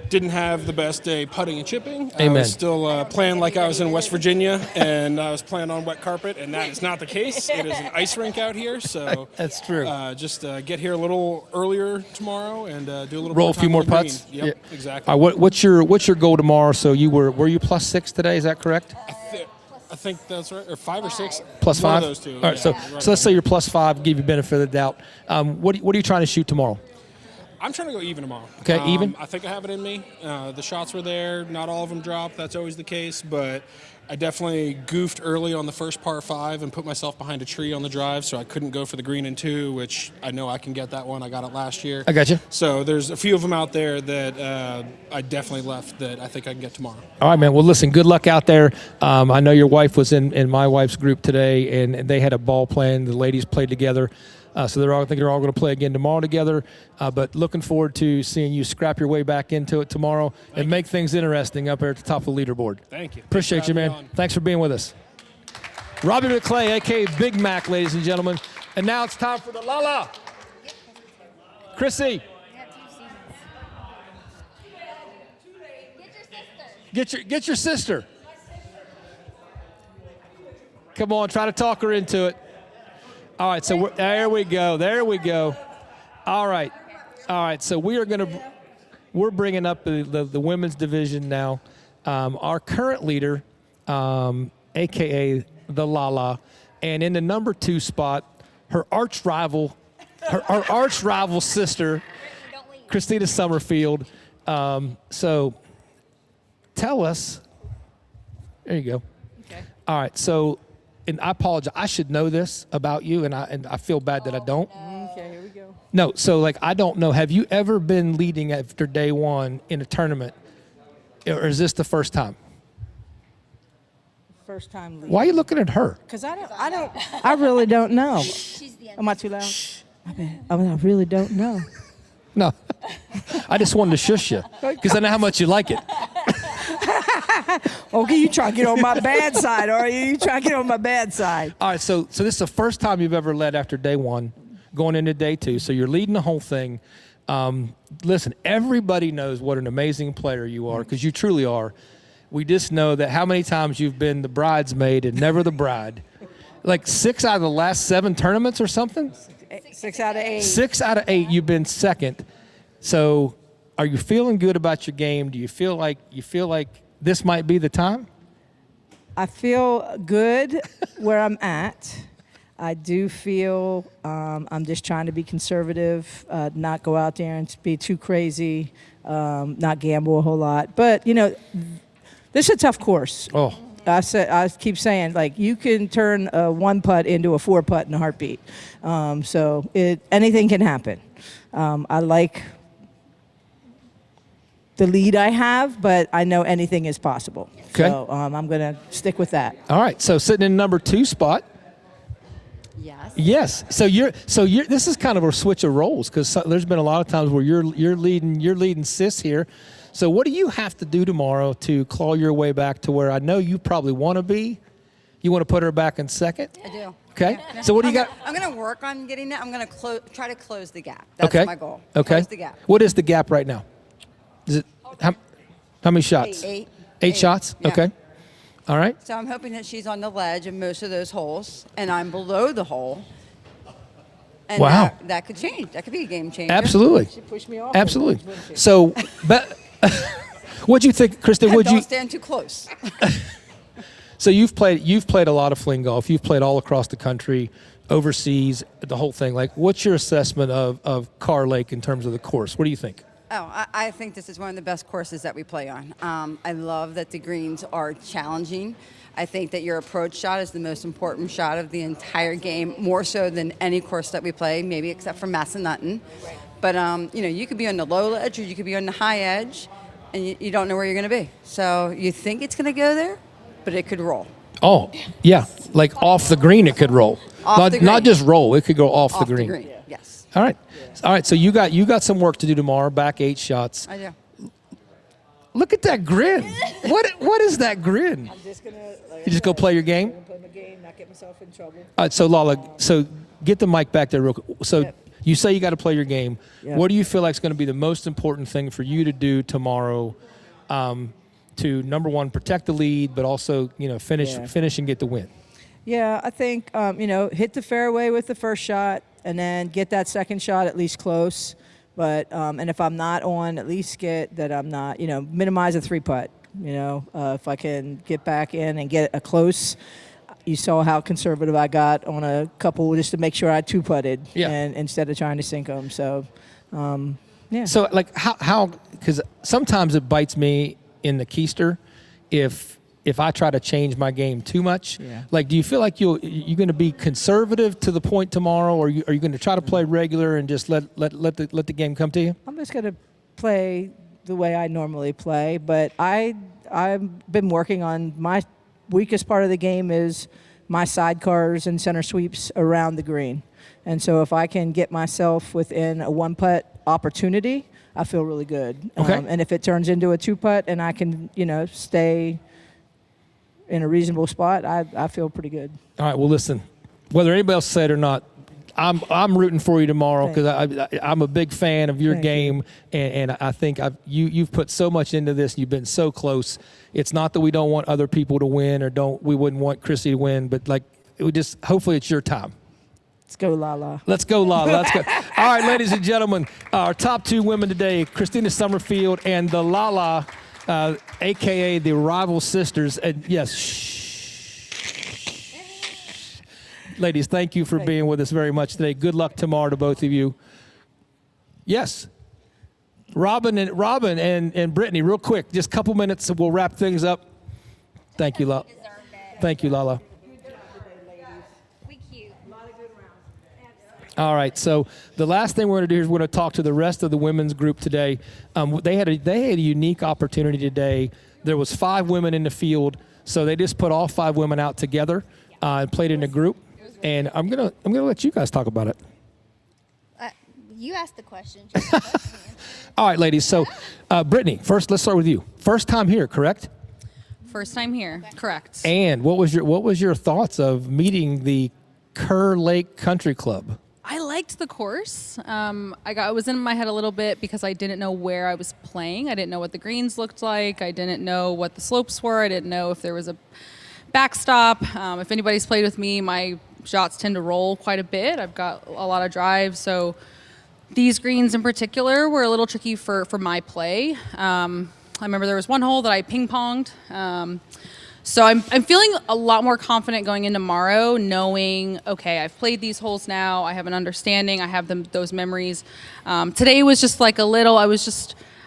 Didn't have the best day putting and chipping. Amen. I was still playing like I was in West Virginia, and I was playing on wet carpet, and that is not the case. It is an ice rink out here, so That's true. Just get here a little earlier tomorrow and do a little Roll more a few time more on the green. putts. Yep, Yeah. exactly. All right, what's your goal tomorrow? So were you +6 today? Is that correct? I think that's right, or 5 or 6. +5. One of those two. All right, so let's say you're +5. Give you benefit of the doubt. What are you trying to shoot tomorrow? I'm trying to go even tomorrow. Okay, even? I think I have it in me. The shots were there. Not all of them dropped. That's always the case. But I definitely goofed early on the first par 5 and put myself behind a tree on the drive, so I couldn't go for the green in 2, which I know I can get that one. I got it last year. I got you. So there's a few of them out there that I definitely left that I think I can get tomorrow. All right, man. Well, listen, good luck out there. I know your wife was in my wife's group today, and they had a ball playing. The ladies played together. So I think they're all going to play again tomorrow together. But looking forward to seeing you scrap your way back into it tomorrow and make things interesting up there at the top of the leaderboard. Thank you. Appreciate you, man. Thanks for being with us. Robbie McClay, a.k.a. Big Mac, ladies and gentlemen. And now it's time for the La-La. Chrissy. Get your sister. Come on, try to talk her into it. All right, so there we go. There we go. All right. So we're bringing up the women's division now. Our current leader, AKA the Lala, and in the number 2 spot, her arch rival sister, Christina Summerfield. So tell us. There you go. Okay. All right. So. And I apologize. I should know this about you, and I feel bad that I don't. Okay, here we go. No, so I don't know. Have you ever been leading after day 1 in a tournament, or is this the first time? First time leading. Why are you looking at her? Because I really don't know. Am I too loud? I really don't know. No, I just wanted to shush you because I know how much you like it. Okay, you try to get on my bad side, are you? You try to get on my bad side. All right, so this is the first time you've ever led after day 1, going into day 2. So you're leading the whole thing. Listen, everybody knows what an amazing player you are because you truly are. We just know that how many times you've been the bridesmaid and never the bride. Like 6 out of the last 7 tournaments or something? 6 out of 8. 6 out of 8, you've been second. So are you feeling good about your game? Do you feel like this might be the time? I feel good where I'm at. I do feel I'm just trying to be conservative, not go out there and be too crazy, not gamble a whole lot. But, this is a tough course. Oh. I keep saying, like, you can turn a 1 putt into a 4 putt in a heartbeat. So anything can happen. I like the lead I have, but I know anything is possible. Okay. So I'm going to stick with that. All right. So sitting in number 2 spot. Yes. Yes. So you're. This is kind of a switch of roles because there's been a lot of times where you're leading sis here. So what do you have to do tomorrow to claw your way back to where I know you probably want to be? You want to put her back in second? I do. Okay. Yeah. So what do you got? I'm going to work on getting that. I'm going to try to close the gap. That's okay. my goal. Okay. Close the gap. What is the gap right now? Is it how many shots? 8. 8 shots? Yeah. Okay. All right. So I'm hoping that she's on the ledge in most of those holes, and I'm below the hole. And Wow. that could change. That could be a game changer. Absolutely. She pushed me off. Absolutely. So, but what'd you think, Kristen? Don't stand too close. So you've played a lot of fling golf. You've played all across the country, overseas, the whole thing. Like, what's your assessment of Kerr Lake in terms of the course? What do you think? Oh, I think this is one of the best courses that we play on. I love that the greens are challenging. I think that your approach shot is the most important shot of the entire game, more so than any course that we play, maybe except for Massanutten. But, you could be on the low edge or you could be on the high edge, and you don't know where you're going to be. So you think it's going to go there, but it could roll. Oh, yeah. Like off the green, it could roll. Not just roll. It could go off the green. Yes. All right. All right. So you got some work to do tomorrow. Back 8 shots. I do. Look at that grin. What is that grin? I'm just gonna. You just go play your game. Play my game, not get myself in trouble. All right. So Lala, get the mic back there real quick. So you say you got to play your game. Yep. What do you feel like is going to be the most important thing for you to do tomorrow? To number one, protect the lead, but also finish and get the win. Yeah, I think hit the fairway with the first shot, and then get that second shot at least close. But and if I'm not on, at least get that I'm not. Minimize a 3-putt. If I can get back in and get a close. You saw how conservative I got on a couple just to make sure I 2-putted, and instead of trying to sink them. So, yeah. So like how because sometimes it bites me in the keister if I try to change my game too much. Yeah. Like, do you feel like you're going to be conservative to the point tomorrow, or are you going to try to play regular and just let the game come to you? I'm just going to play the way I normally play, but I've been working on my weakest part of the game is my sidecars and center sweeps around the green. And so if I can get myself within a 1-putt opportunity, I feel really good. Okay. And if it turns into a 2-putt and I can, stay in a reasonable spot, I feel pretty good. All right. Well, listen, whether anybody else said it or not, I'm rooting for you tomorrow because I'm a big fan of your game, and I think you've put so much into this. You've been so close. It's not that we don't want other people to win we wouldn't want Chrissy to win, but like it would just hopefully it's your time. Let's go, Lala. Let's go, Lala. Let's go. All right, ladies and gentlemen, our top 2 women today, Christina Summerfield and the Lala, a.k.a. the rival sisters. And yes, shh. Ladies, thank you for being with us very much today. Good luck tomorrow to both of you. Yes. Robin and Brittany, real quick, just a couple minutes, we'll wrap things up. Thank you, Lala. Thank you, Lala. All right, so the last thing we're going to do is we're going to talk to the rest of the women's group today. They had a unique opportunity today. There was 5 women in the field, so they just put all 5 women out together and played in a group. And I'm gonna let you guys talk about it. You asked the question. All right, ladies. So, Brittany, first, let's start with you. First time here, correct? First time here, correct. And what was your thoughts of meeting the Kerr Lake Country Club? I liked the course. I was in my head a little bit because I didn't know where I was playing. I didn't know what the greens looked like. I didn't know what the slopes were. I didn't know if there was a backstop. If anybody's played with me, my shots tend to roll quite a bit. I've got a lot of drive, so these greens in particular were a little tricky for my play. I remember there was one hole that I ping-ponged. So I'm feeling a lot more confident going in tomorrow, knowing, okay, I've played these holes now. I have an understanding. I have those memories. Today was just like I was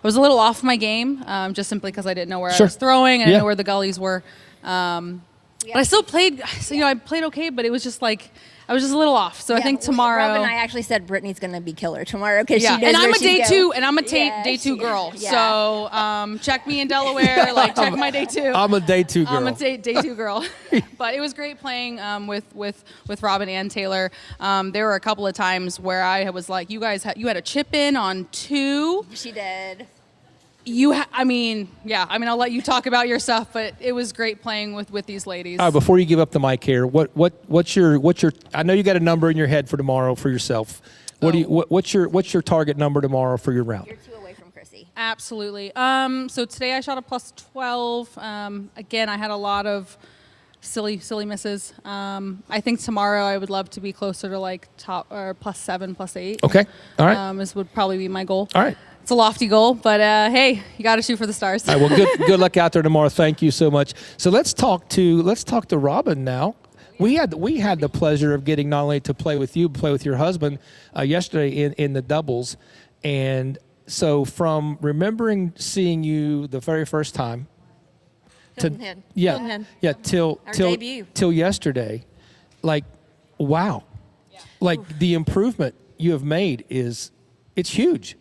a little off my game, just simply because I didn't know where I was throwing. I didn't know where the gullies were. But I still played, I played okay, but it was just like, I was just a little off. So I think tomorrow. Rob and I actually said Brittany's going to be killer tomorrow because she knows and I'm where a day she's two, going. and I'm a day two girl. Yeah. So check me in Delaware, check my day 2. I'm a day 2 girl. I'm a day 2 girl. But it was great playing with Robin and Taylor. There were a couple of times where I was like, you guys, you had a chip in on 2. She did. I'll let you talk about your stuff, but it was great playing with these ladies. All right, before you give up the mic here, what's your? I know you got a number in your head for tomorrow for yourself. What's your target number tomorrow for your round? You're 2 away from Chrissy. Absolutely. So today I shot a +12. Again, I had a lot of silly misses. I think tomorrow I would love to be closer to like top or +7, +8. Okay. All right. This would probably be my goal. All right. It's a lofty goal, but hey, you got to shoot for the stars. All right, well, good luck out there tomorrow. Thank you so much. So let's talk to Robin now. We had the pleasure of getting not only to play with you, but play with your husband yesterday in the doubles, and so from remembering seeing you the very first time to Hilton Head. till debut. till yesterday, like wow, like the improvement you have made it's huge.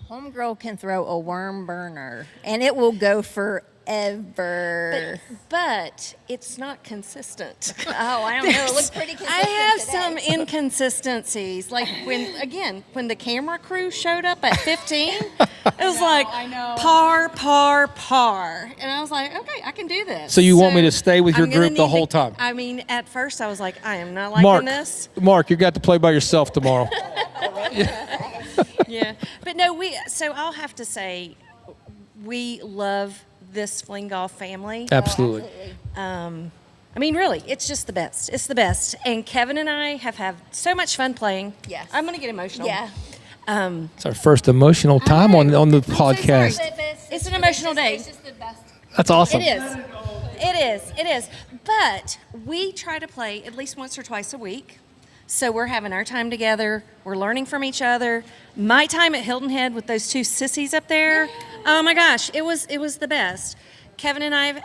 Homegirl can throw a worm burner, and it will go forever. But it's not consistent. Oh, I don't know. It looks pretty consistent I have today. some inconsistencies. Like when the camera crew showed up at 15, it was like par. And I was like, okay, I can do this. So you want me to stay with your I'm gonna group the need whole time? I mean, at first I was like, I am not liking this. Mark, you got to play by yourself tomorrow. Yeah. But no, so I'll have to say we love this fling golf family. Absolutely. I mean, really, it's just the best. It's the best. And Kevin and I have had so much fun playing. Yes. I'm going to get emotional. Yeah. It's our first emotional time on the podcast. It's an emotional day. It's just the best. That's awesome. It is. It is. But we try to play at least once or twice a week. So we're having our time together. We're learning from each other. My time at Hilton Head with those two sissies up there. Oh my gosh, it was the best. Kevin and I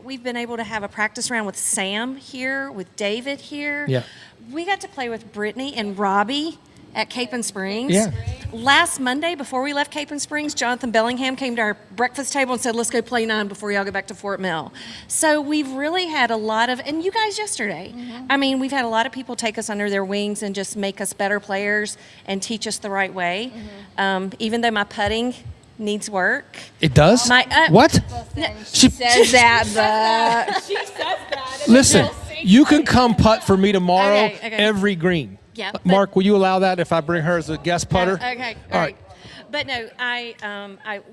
we've been able to have a practice round with Sam here, with David here. Yeah. We got to play with Brittany and Robbie at Cape and Springs. Yeah. Last Monday, before we left Cape and Springs, Jonathan Bellingham came to our breakfast table and said, let's go play 9 before y'all go back to Fort Mill. So we've really had a lot of, and you guys yesterday, I mean, we've had a lot of people take us under their wings and just make us better players and teach us the right way. Even though my putting needs work. It does? What? She says that, but She says that. Listen, you can come putt for me tomorrow Okay. every green. Yeah, but- Mark, will you allow that if I bring her as a guest putter? Okay, All right. But no,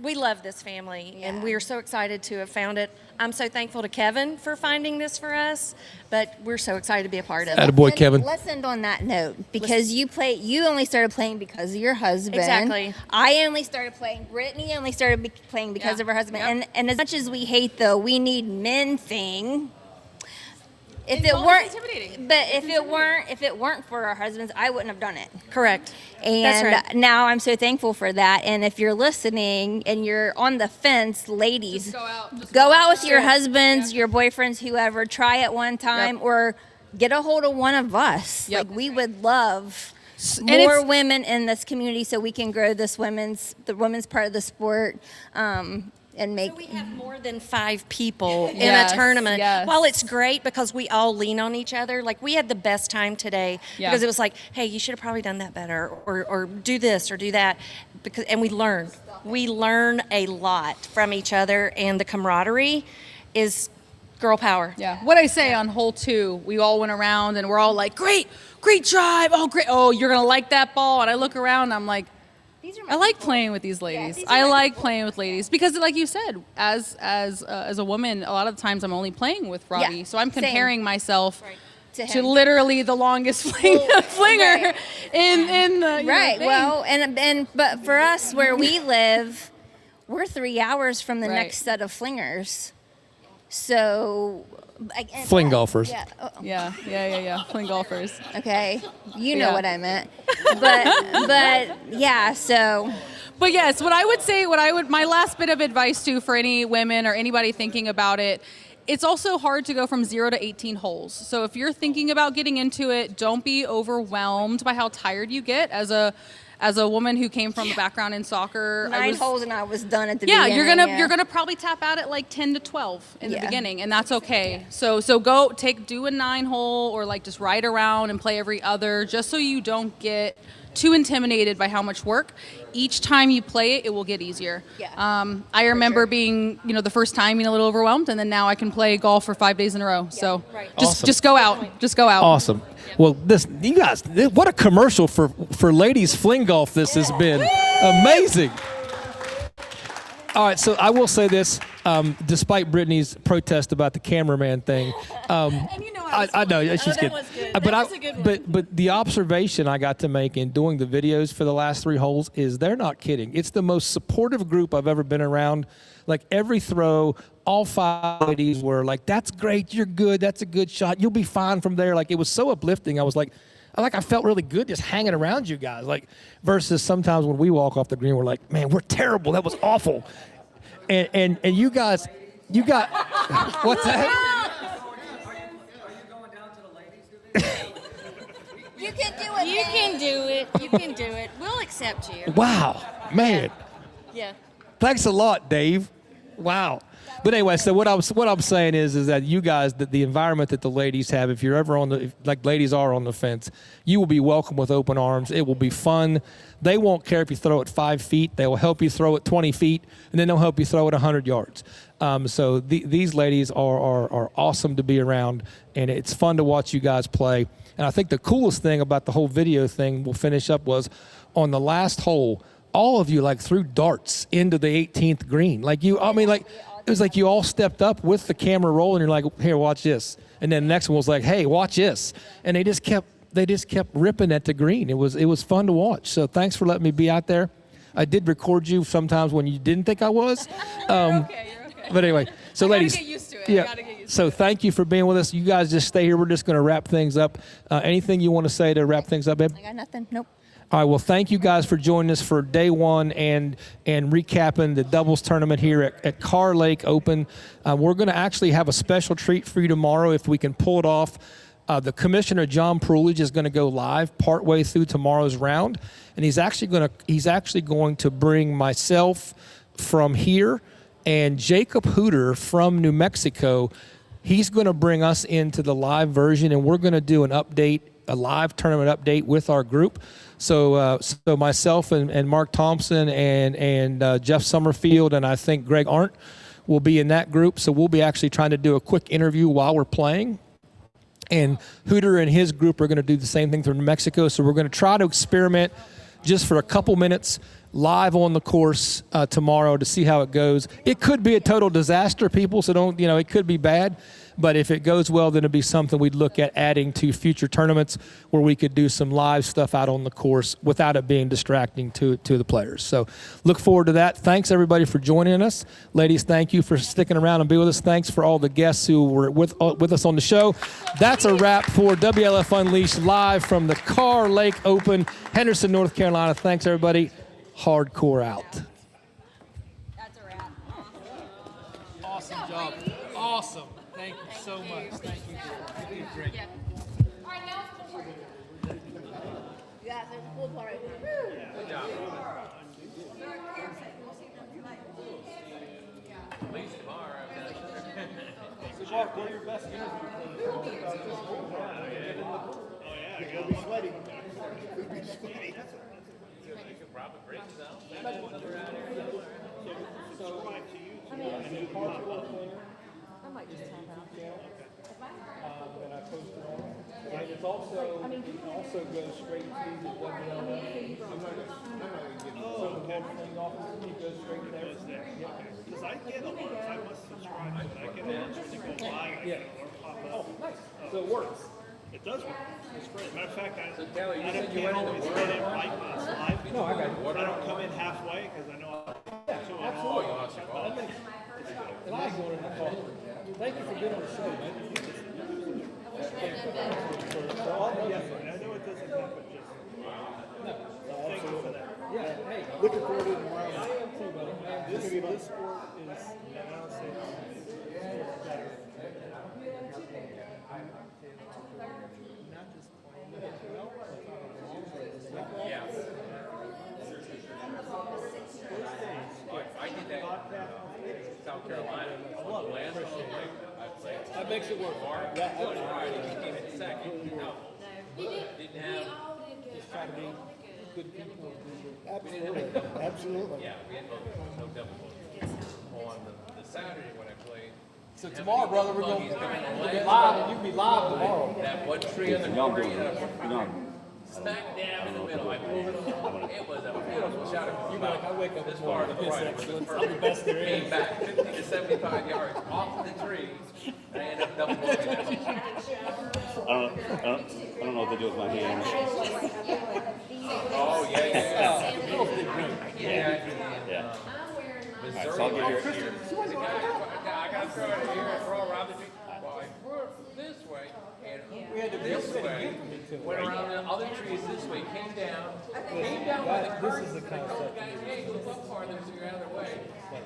we love this family, and we are so excited to have found it. I'm so thankful to Kevin for finding this for us, but we're so excited to be a part of it. Attaboy, Kevin. Let's end on that note because you only started playing because of your husband. Exactly. I only started playing. Brittany only started playing because of her husband. And as much as we hate the "we need men" thing, if it weren't for our husbands, I wouldn't have done it. Correct. And That's right. now I'm so thankful for that. And if you're listening and you're on the fence, ladies, go out with your husbands, your boyfriends, whoever. Try it one time or get a hold of one of us. Yep. Like we would love And more it's- women in this community so we can grow the women's part of the sport. And make We have more than 5 people in Yes, a tournament. yes. While it's great because we all lean on each other, like we had the best time today Yeah. because it was like, hey, you should have probably done that better or do this or do that. And we learn. We learn a lot from each other, and the camaraderie is girl power. Yeah. What I say on hole 2, we all went around and we're all like, great drive. Oh, great. Oh, you're going to like that ball. And I look around and I'm like, I like playing with these ladies. I like playing with ladies because, like you said, as a woman, a lot of the times I'm only playing with Robbie, so I'm comparing myself to literally the longest flinger in the right. Well, but for us where we live, we're 3 hours from the next set of flingers, so. Fling golfers. Yeah. Yeah. Fling golfers. Okay, you know what I meant, but yeah. So, but yes, my last bit of advice too for any women or anybody thinking about it. It's also hard to go from 0 to 18 holes. So if you're thinking about getting into it, don't be overwhelmed by how tired you get as a woman who came from a background in soccer. 9 holes and I was done at the beginning. You're gonna probably tap out at like 10 to 12 in the beginning, and that's okay. So go do a 9 hole or like just ride around and play every other, just so you don't get too intimidated by how much work. Each time you play it, it will get easier. Yeah. I remember being, the first time being a little overwhelmed, and then now I can play golf for 5 days in a row. So just go out. Just go out. Awesome. Well, you guys, what a commercial for ladies fling golf this has been. Amazing. All right, so I will say this. despite Brittany's protest about the cameraman thing. And you know I know she's that good. was good. But That was a good one. but the observation I got to make in doing the videos for the last 3 holes is they're not kidding. It's the most supportive group I've ever been around. Like every throw, all 5 ladies were like, "That's great, you're good, that's a good shot, you'll be fine from there." Like it was so uplifting. I was like I felt really good just hanging around you guys. Like versus sometimes when we walk off the green, we're like, "Man, we're terrible. That was awful." And you guys, you got what's that? You can do it. You can do it. You can do it. We'll accept you. Wow, man. Yeah. Thanks a lot, Dave. Wow. But anyway, so what I'm saying is that you guys, the environment that the ladies have, if you're ever like ladies are on the fence, you will be welcome with open arms. It will be fun. They won't care if you throw it 5 feet. They will help you throw it 20 feet, and then they'll help you throw it 100 yards. So these ladies are awesome to be around, and it's fun to watch you guys play. And I think the coolest thing about the whole video thing we'll finish up was on the last hole, all of you like threw darts into the 18th green. It was like you all stepped up with the camera rolling. You're like, "Here, watch this." And then the next one was like, "Hey, watch this." And they just kept ripping at the green. It was fun to watch. So thanks for letting me be out there. I did record you sometimes when you didn't think I was. You're okay. But anyway, so ladies, get used to it. yeah. I gotta get used So thank you for being with us. You guys just stay here. We're just going to wrap things up. Anything you want to say to wrap things up, babe? I got nothing. Nope. All right, well, thank you guys for joining us for day 1 and recapping the doubles tournament here at Kerr Lake Open. We're going to actually have a special treat for you tomorrow if we can pull it off. The commissioner, John Perulage, is going to go live partway through tomorrow's round, and he's actually going to bring myself from here and Jacob Hooter from New Mexico. He's going to bring us into the live version, and we're going to do a live tournament update with our group. So myself and Mark Thompson and Jeff Summerfield and I think Greg Arndt will be in that group. So we'll be actually trying to do a quick interview while we're playing. And Hooter and his group are going to do the same thing through New Mexico. So we're going to try to experiment just for a couple minutes live on the course tomorrow to see how it goes. It could be a total disaster, people, so don't, it could be bad. But if it goes well, then it'd be something we'd look at adding to future tournaments where we could do some live stuff out on the course without it being distracting to the players. So look forward to that. Thanks, everybody, for joining us. Ladies, thank you for sticking around and being with us. Thanks for all the guests who were with us on the show. That's a wrap for WLF Unleashed live from the Kerr Lake Open, Henderson, North Carolina. Thanks, everybody. Hardcore out. That's a wrap. Awesome job. Awesome. Thank you so much. Thank you. You did great. Yeah, there's a cool part. Good job. Mark, what are your best You'll be sweaty. You'll be sweaty. I might just tap out. And I posted on. And it's also, it also goes straight to the WLF. So the whole thing office, it goes straight there. Because I get alerts. I must subscribe to it. I get alerts when you go live. Yeah. Oh, nice. So it works. It does work. It's great. Matter of fact, I Kelly, you don't said you went into always work. get in right when it's live. No, I got it. I don't come in halfway because I know Absolutely. And I go in the call. Thank you for being on the show, man. for all the effort. I know it doesn't happen just. Thank you for that. Yeah, hey. Looking forward to it tomorrow. This sport is, and I'll say better. Yeah. I did that in South Carolina. That makes it work. Yeah. He came in second. No. Didn't have. Just try to be good people. Absolutely. Absolutely. Yeah, we had no double on the Saturday when I played. So tomorrow, brother, we're going to be live, and you can be live tomorrow. That one tree on the corner. smack dab in the middle. I pulled it along. It was a beautiful shot. You like, I wake up this far to the right. I'm the best there is. Came back 50 to 75 yards off the tree. And I ended up double booking it. I don't know what to do with my hands. Oh, yeah. Yeah. All right, so I'll get your I got to throw it here and throw around the tree. Well, I threw it this way, and this way, went around the other trees this way, came down by the curtain, and I told the guy, hey, move up farther so you're out of the way.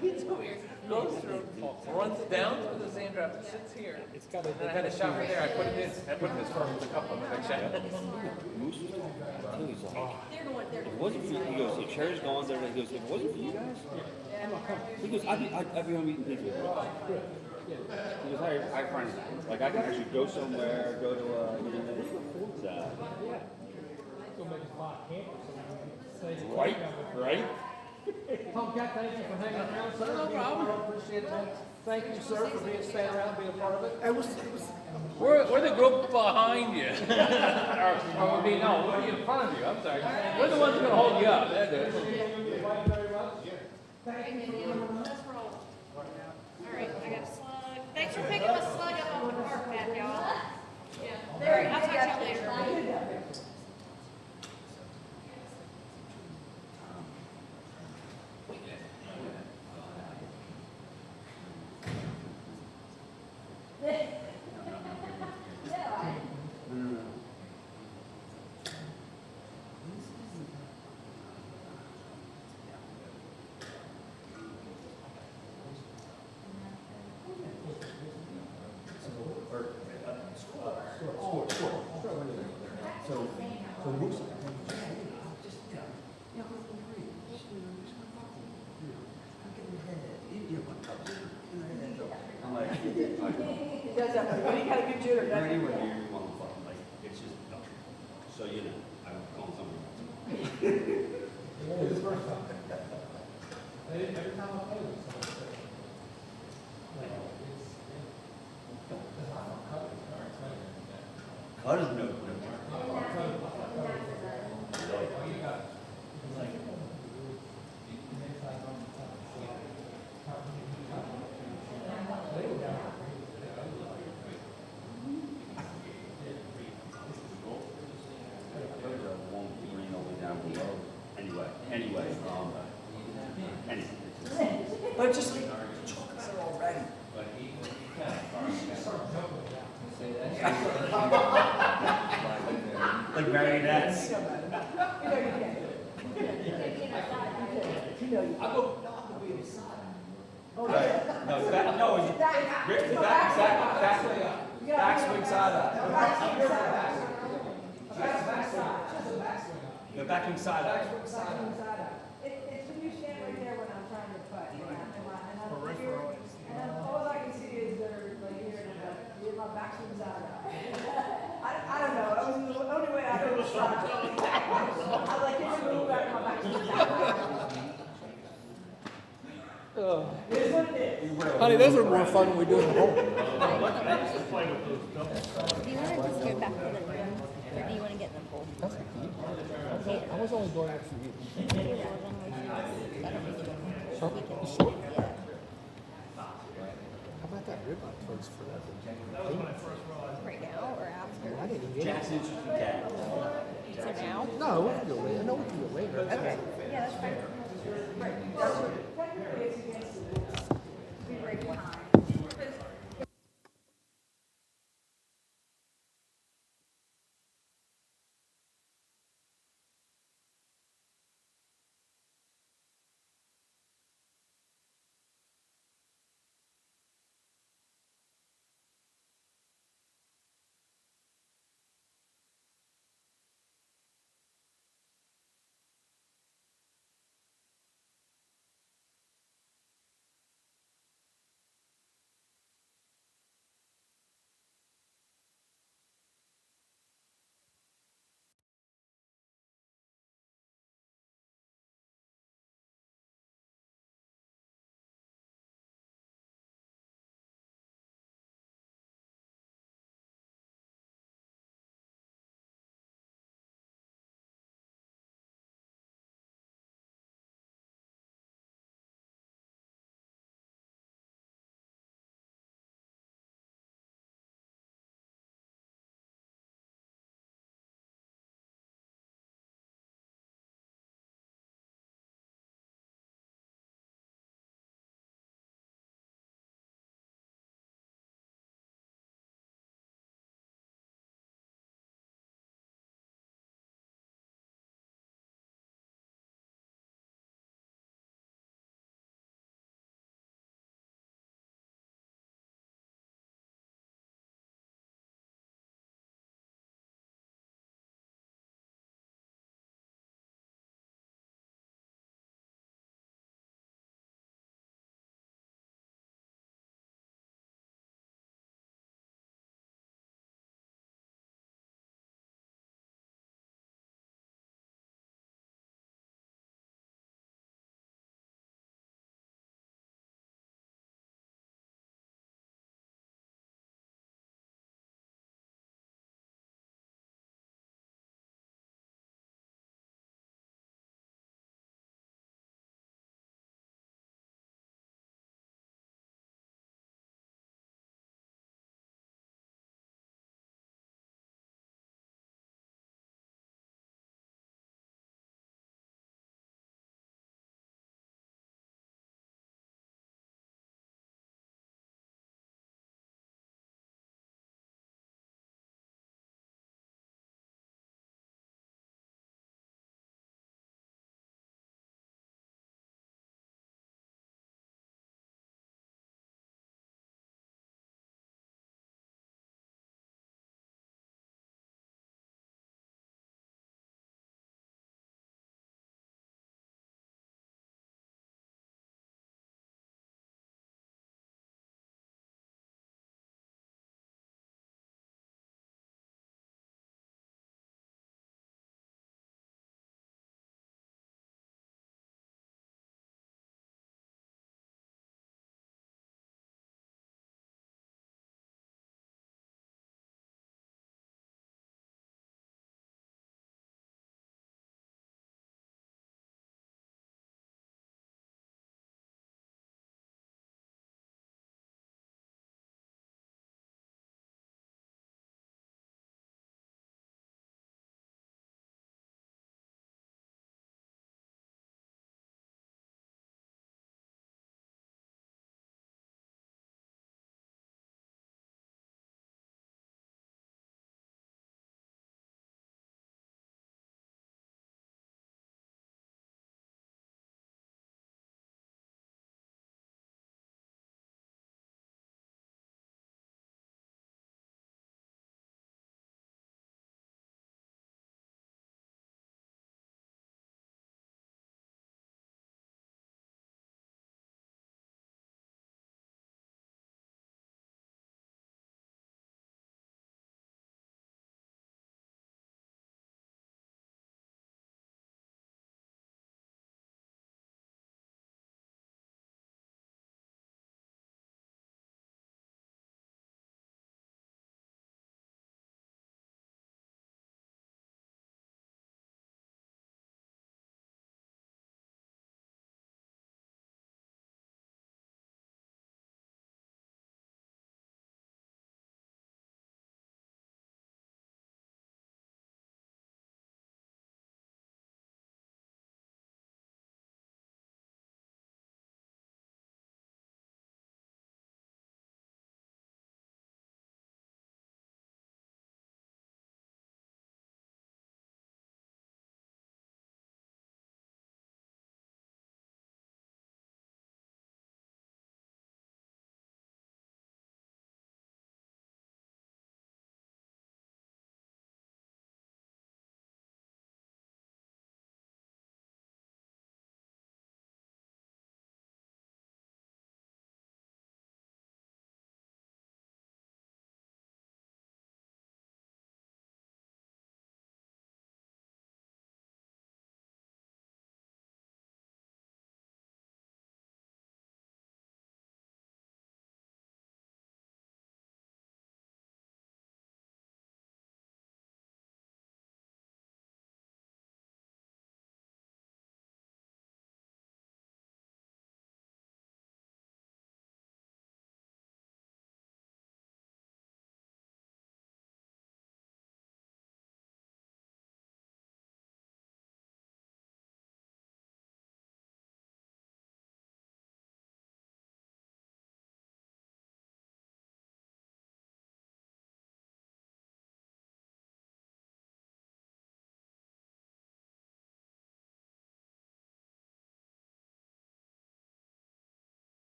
He's over here, goes through, runs down through the sand trap, and sits here, and then I had a shot right there. I put it in his firm with a couple of them. I shot it. Moose was talking. He's like, it wasn't for you. He goes, the chair's gone there. He goes, if it wasn't for you guys. He goes, I'd be home eating pizza. He goes, I find it. Like, I can actually go somewhere, go to right? Tomcat, thank you for hanging around, sir. No problem. Appreciate it. Thank you, sir, for staying around, being a part of it. We're the group behind you. Or me, no, we're in front of you. I'm sorry. We're the ones going to hold you up. That's it. Thank you very much. Thank you. Let's roll. All right, I got a slug. Thanks for picking my slug up off the park mat, y'all. Yeah. I'll talk to you later. I'm like, He does that, but he got a good shooter, doesn't he? anywhere near you want to fuck. Like, it's just, so you know, I'm calling someone. This is the first time. Every time I play with someone, Cut is no. Anyway. But just like, talk about it already. Like marionettes. Backswing side up. The backing side up. It's when you stand right there when I'm trying to putt. And all I can see is they're like here and my backswing side up. I don't know. That was the only way I could describe it. I was like, can you move back my backswing side up? It is what it is. honey, those are more fun when we do it at home. Do you want to just go back to the room, or do you want to get in the pool? I was only going out for you. How about that ribeye toast for that? Right now or after? I didn't get it. So now? No, we can do it later. I know we can do it later. Okay. Yeah, that's fine. Technically, it's against the